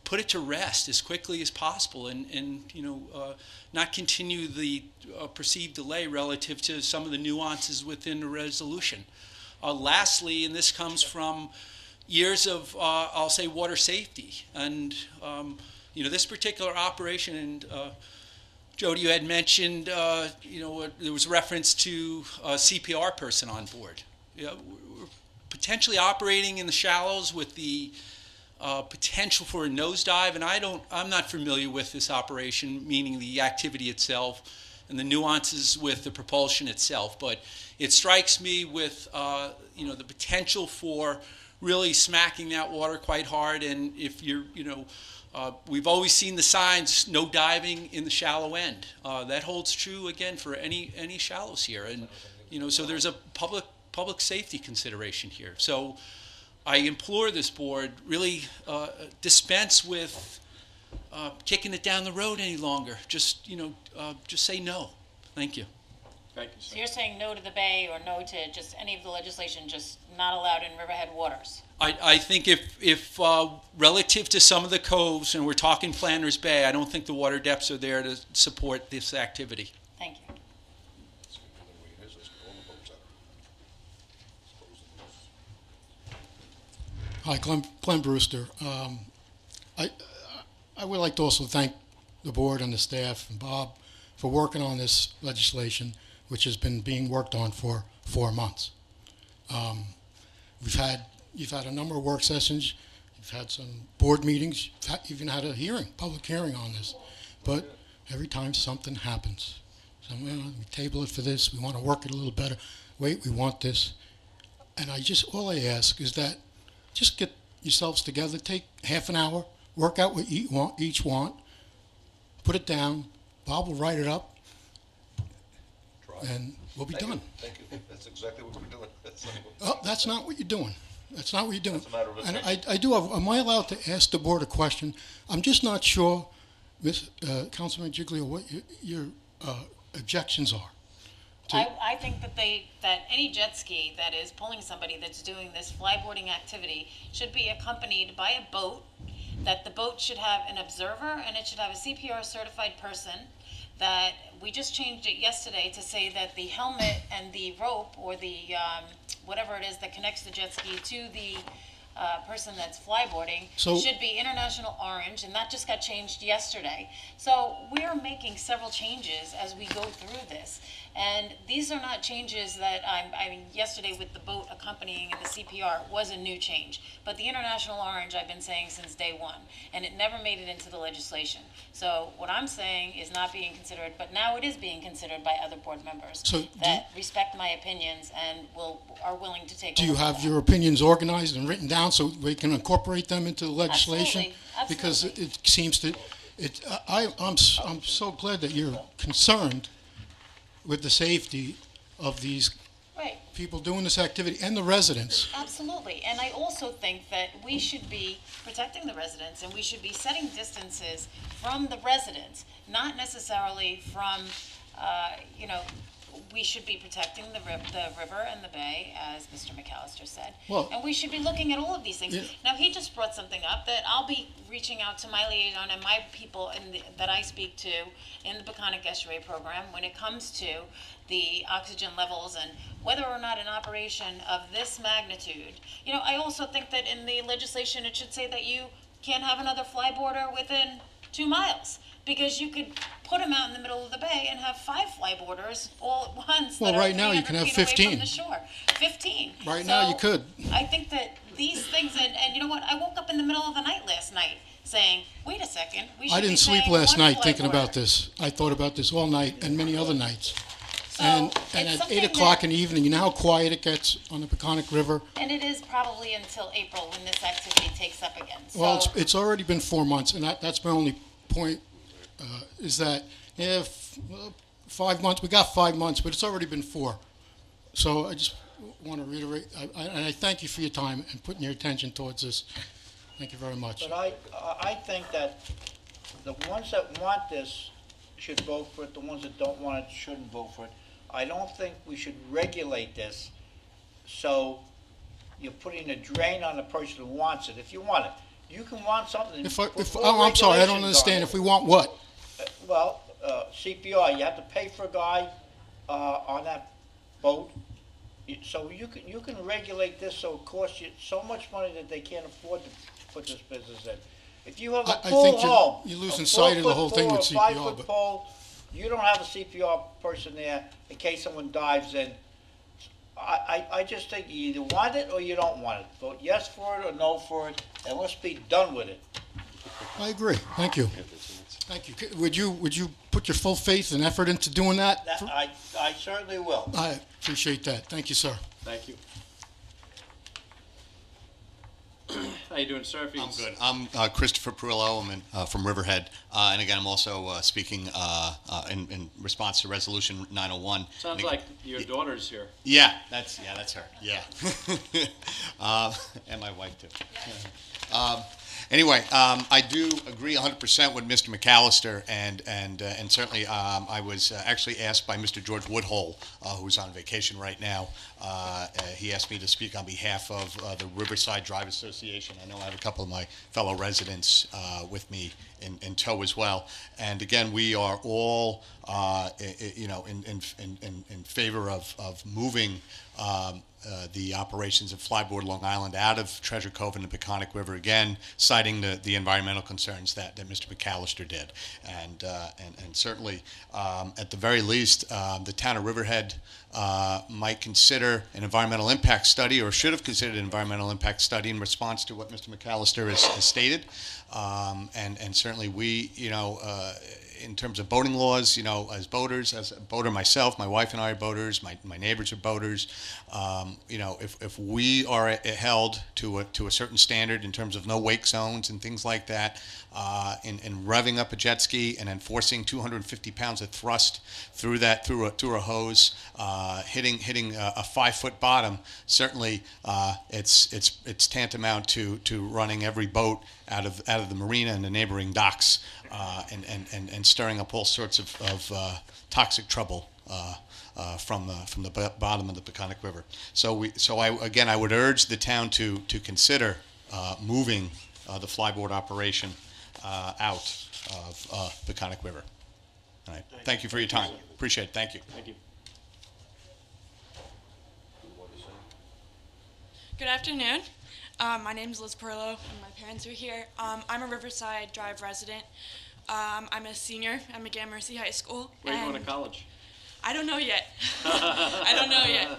put it to rest as quickly as possible, and not continue the perceived delay relative to some of the nuances within the resolution. Lastly, and this comes from years of, I'll say, water safety, and this particular operation, and Jody, you had mentioned, there was reference to a CPR person on board. We're potentially operating in the shallows with the potential for a nosedive, and I'm not familiar with this operation, meaning the activity itself and the nuances with the propulsion itself. But it strikes me with, the potential for really smacking that water quite hard. And if you're, we've always seen the signs, no diving in the shallow end. That holds true again for any shallows here. And, so there's a public safety consideration here. So I implore this board really dispense with kicking it down the road any longer. Just say no. Thank you. Thank you, So sir. you're saying no to the bay or no to just any of the legislation, just not allowed in Riverhead waters? I think if relative to some of the coves, and we're talking Flanders Bay, I don't think the water depths are there to support this activity. Thank you. Hi, Glenn Brewster. I would like to also thank the board and the staff and Bob for working on this legislation, which has been being worked on for 4 months. You've had a number of work sessions, you've had some board meetings, you've even had a public hearing on this. But every time something happens, we table it for this, we want to work it a little better, wait, we want this. And all I ask is that just get yourselves together, take half an hour, work out what you each want, put it down, Bob will write it up, and we'll be done. Thank you. That's exactly what we're doing. Oh, that's not what you're doing. That's not what you're doing. It's a matter of And opinion. I do have, am I allowed to ask the board a question? I'm just not sure, Councilman Giglio, what your objections are. I think that any jet ski that is pulling somebody that's doing this flyboarding activity should be accompanied by a boat, that the boat should have an observer and it should have a CPR certified person, that we just changed it yesterday to say that the helmet and the rope or the whatever it is that connects the jet ski to the person that's flyboarding should be international orange, and that just got changed yesterday. So we're making several changes as we go through this. And these are not changes that yesterday with the boat accompanying and the CPR was a new change. But the international orange I've been saying since day one, and it never made it into the legislation. So what I'm saying is not being considered, but now it is being considered by other board members that respect my opinions and are willing to take. Do you have your opinions organized and written down so we can incorporate them into the legislation? Absolutely. Because it seems that I'm so glad that you're concerned with the safety of these people doing this activity and the residents. Absolutely, and I also think that we should be protecting the residents and we should be setting distances from the residents, not necessarily from, we should be protecting the river and the bay, as Mr. McAllister said. And we should be looking at all of these things. Yeah. Now, he just brought something up that I'll be reaching out to my liaison and my people that I speak to in the Peconic Estuary program when it comes to the oxygen levels and whether or not an operation of this magnitude. I also think that in the legislation it should say that you can't have another flyboarder within 2 miles, because you could put them out in the middle of the bay and have 5 flyboarders all at once. Well, that are right now you can 300 have feet away 15. from the shore. 15. Right now you could. I think that these things, and you know what? I woke up in the middle of the night last night saying, wait a second, we should I didn't be sleep saying last one night thinking flyboarder. about this. I thought about this all night and many other nights. So And it's at something 8 o'clock that- in the evening, you know how quiet it gets on the Peconic River? And it is probably until April when this activity takes up again. Well, So it's already been 4 months, and that's my only point, is that if 5 months, we got 5 months, but it's already been 4. So I just want to reiterate, and I thank you for your time and putting your attention towards this. Thank you very much. But I think that the ones that want this should vote for it, the ones that don't want it shouldn't vote for it. I don't think we should regulate this so you're putting a drain on the person who wants it. If you want it, you can want something. I'm sorry, I don't understand. If we want what? Well, CPR, you have to pay for a guy on that boat. So you can regulate this so it costs you so much money that they can't afford to put this business in. If you have a I full think home, you're losing a sight of the 4-foot whole thing pole, with a CPR, 5-foot but- pole, You don't have a CPR person there in case someone dives in. I just think you either want it or you don't want it. Vote yes for it or no for it, and let's be done with it. I agree. Thank you. Thank you. Would you put your full faith and effort into doing that? I certainly will. I appreciate that. Thank you, sir. Thank you. How you doing, sir? I'm good. I'm Christopher Perillo. I'm from Riverhead. And again, I'm also speaking in response to Resolution 901. Sounds like your daughter's here. Yeah, that's her. Yeah. And my wife, too. Anyway, I do agree 100% with Mr. McAllister, and certainly I was actually asked by Mr. George Woodhull, who's on vacation right now. He asked me to speak on behalf of the Riverside Drive Association. I know I have a couple of my fellow residents with me in tow as well. And again, we are all, in favor of moving the operations of Flyboard Long Island out of Treasure Cove and the Peconic River, again, citing the environmental concerns that Mr. McAllister did. And certainly, at the very least, the town of Riverhead might consider an environmental impact study, or should have considered an environmental impact study in response to what Mr. McAllister has stated. And certainly we, in terms of boating laws, as boaters, as a boater myself, my wife and I are boaters, my neighbors are boaters. If we are held to a certain standard in terms of no wake zones and things like that, in revving up a jet ski and enforcing 250 pounds of thrust through a hose, hitting a 5-foot bottom, certainly it's tantamount to running every boat out of the marina and the neighboring docks, and stirring up all sorts of toxic trouble from the bottom of the Peconic River. So I would urge the town to consider moving the Flyboard operation out of Peconic River. All right. Thank you for your time. Appreciate it. Thank you. Thank you. Good afternoon. My name is Liz Perlow, and my parents are here. I'm a Riverside Drive resident. I'm a senior at McGann Mercy High School. Where are you going to college? I don't know yet. I don't know yet.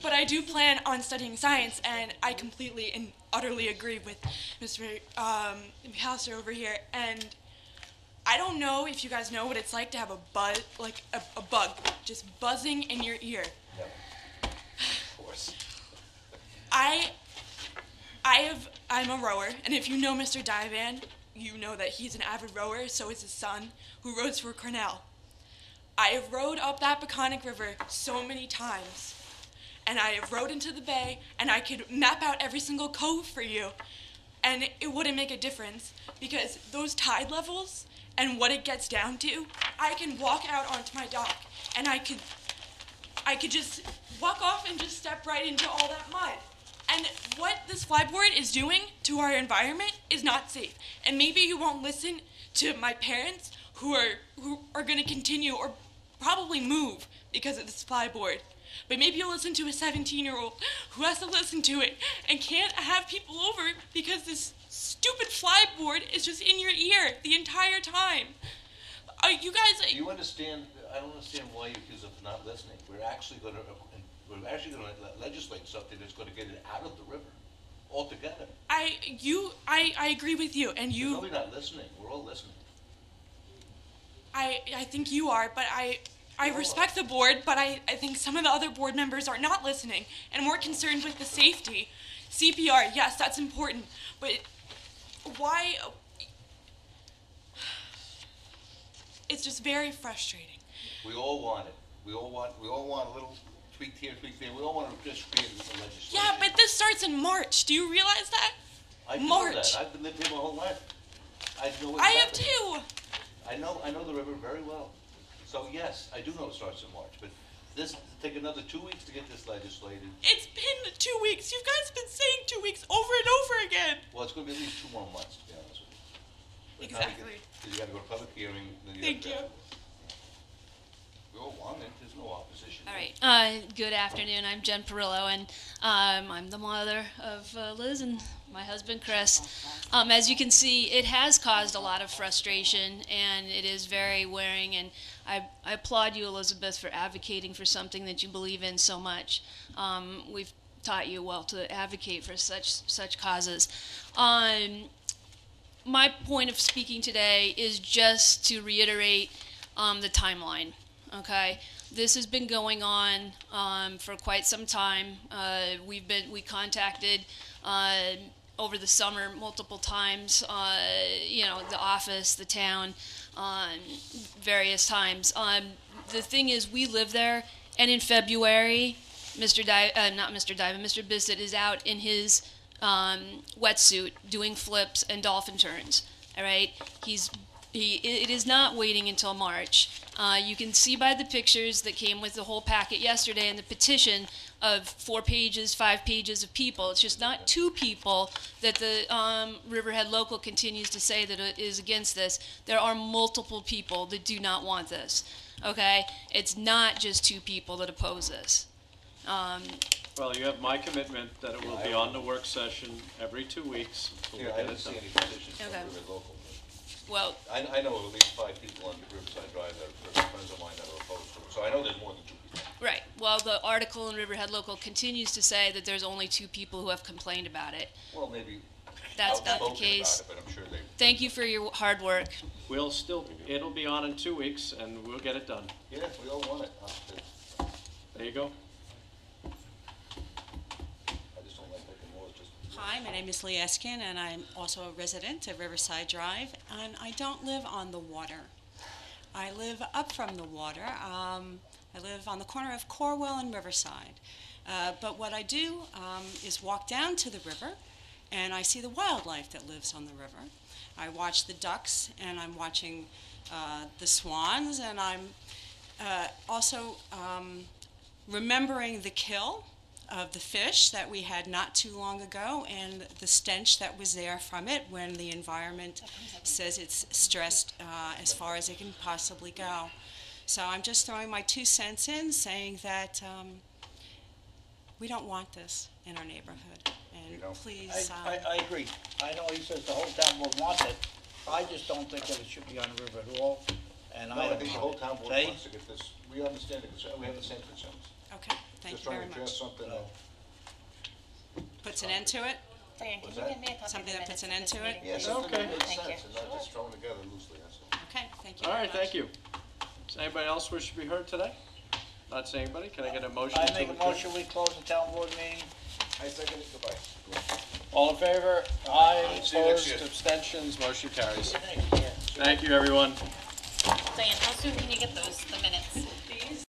But I do plan on studying science, and I completely and utterly agree with Mr. McAllister over here. And I don't know if you guys know what it's like to have a buzz, like a bug, just buzzing in your ear. Yep. Of course. I'm a rower, and if you know Mr. Divan, you know that he's an avid rower, so is his son, who rows for Cornell. I have rowed up that Peconic River so many times, and I have rowed into the bay, and I could map out every single cove for you, and it wouldn't make a difference, because those tide levels and what it gets down to, I can walk out onto my dock, and I could just walk off and just step right into all that mud. And what this Flyboard is doing to our environment is not safe. And maybe you won't listen to my parents who are going to continue or probably move because of this Flyboard. But maybe you'll listen to a 17-year-old who has to listen to it and can't have people over because this stupid Flyboard is just in your ear the entire time. You guys... Do you understand? I don't understand why you accuse us of not listening. We're actually going to legislate something that's going to get it out of the river altogether. I agree with you, and you... You're really not listening. We're all listening. I think you are, but I respect the board, but I think some of the other board members are not listening and more concerned with the safety. CPR, yes, that's important, but why... It's just very frustrating. We all want it. We all want a little tweak here, tweak there. We all want to just create a legislation. Yeah, but this starts in March. Do you realize that? I March. know that. I've lived here my whole life. I know what's I have happening. too. I know the river very well. So yes, I do know it starts in March, but this take another 2 weeks to get this legislated. It's been 2 weeks. You guys have been saying 2 weeks over and over again. Well, it's going to be at least 2 more months, to be honest with you. But Exactly. Because you got to go to public hearing. Then Thank you. We all want it. There's no opposition. All right. Good afternoon. I'm Jen Perillo, and I'm the mother of Liz and my husband Chris. As you can see, it has caused a lot of frustration, and it is very wearing, and I applaud you, Elizabeth, for advocating for something that you believe in so much. We've taught you well to advocate for such causes. My point of speaking today is just to reiterate the timeline, okay? This has been going on for quite some time. We contacted over the summer multiple times, the office, the town, various times. The thing is, we live there, and in February, Mr. Bissett is out in his wetsuit doing flips and dolphin turns. All right, it is not waiting until March. You can see by the pictures that came with the whole packet yesterday and the petition of 4 pages, 5 pages of people. It's just not 2 people that the Riverhead Local continues to say that it is against this. There are multiple people that do not want this. Okay, it's not just 2 people that oppose this. Well, you have my commitment that it will be on the work session every 2 weeks. Until we I get didn't it see done. any petitions from Okay. Riverhead Local. Well, I know of at least 5 people on Riverside Drive that are friends of mine that are opposed to it, so I know there's more than 2 people. right. Well, the article in Riverhead Local continues to say that there's only 2 people who have complained about it. Well, maybe That's not the outspoken case. about it, but I'm sure they. Thank you for your hard work. It'll be on in 2 weeks, and we'll get it done. Yeah, we all want it. There you go. I just don't like making laws just. Hi, my name is Lee Eskin, and I'm also a resident of Riverside Drive, and I don't live on the water. I live up from the water. I live on the corner of Corwell and Riverside. But what I do is walk down to the river, and I see the wildlife that lives on the river. I watch the ducks, and I'm watching the swans, and I'm also remembering the kill of the fish that we had not too long ago and the stench that was there from it when the environment says it's stressed as far as it can possibly go. So I'm just throwing my 2 cents in, saying that we don't want this in our neighborhood. And please... I agree. I know he says the whole town board wants it. I just don't think that it should be on the river at all. And No, I think the whole town board They- wants to get this, we understand the concern, we have the same concerns. Okay, thank you very Just trying to address much. something that. Puts an end to it? Diane, What's can you that? give me a copy Something of that the puts an minutes end of to this it? Yeah, meeting? something that makes Thank you. sense and not just thrown together loosely, that's all. Okay, thank you All very right, much. thank you. Does anybody else wish to be heard today? Not saying anybody? Can I get a motion? I to make a adjourn? motion, we close the town board meeting. I second it, goodbye. All in favor? Aye. See you next Opposed, year. abstentions, motion carries. Thank you, everyone. Diane, how soon can you get the minutes?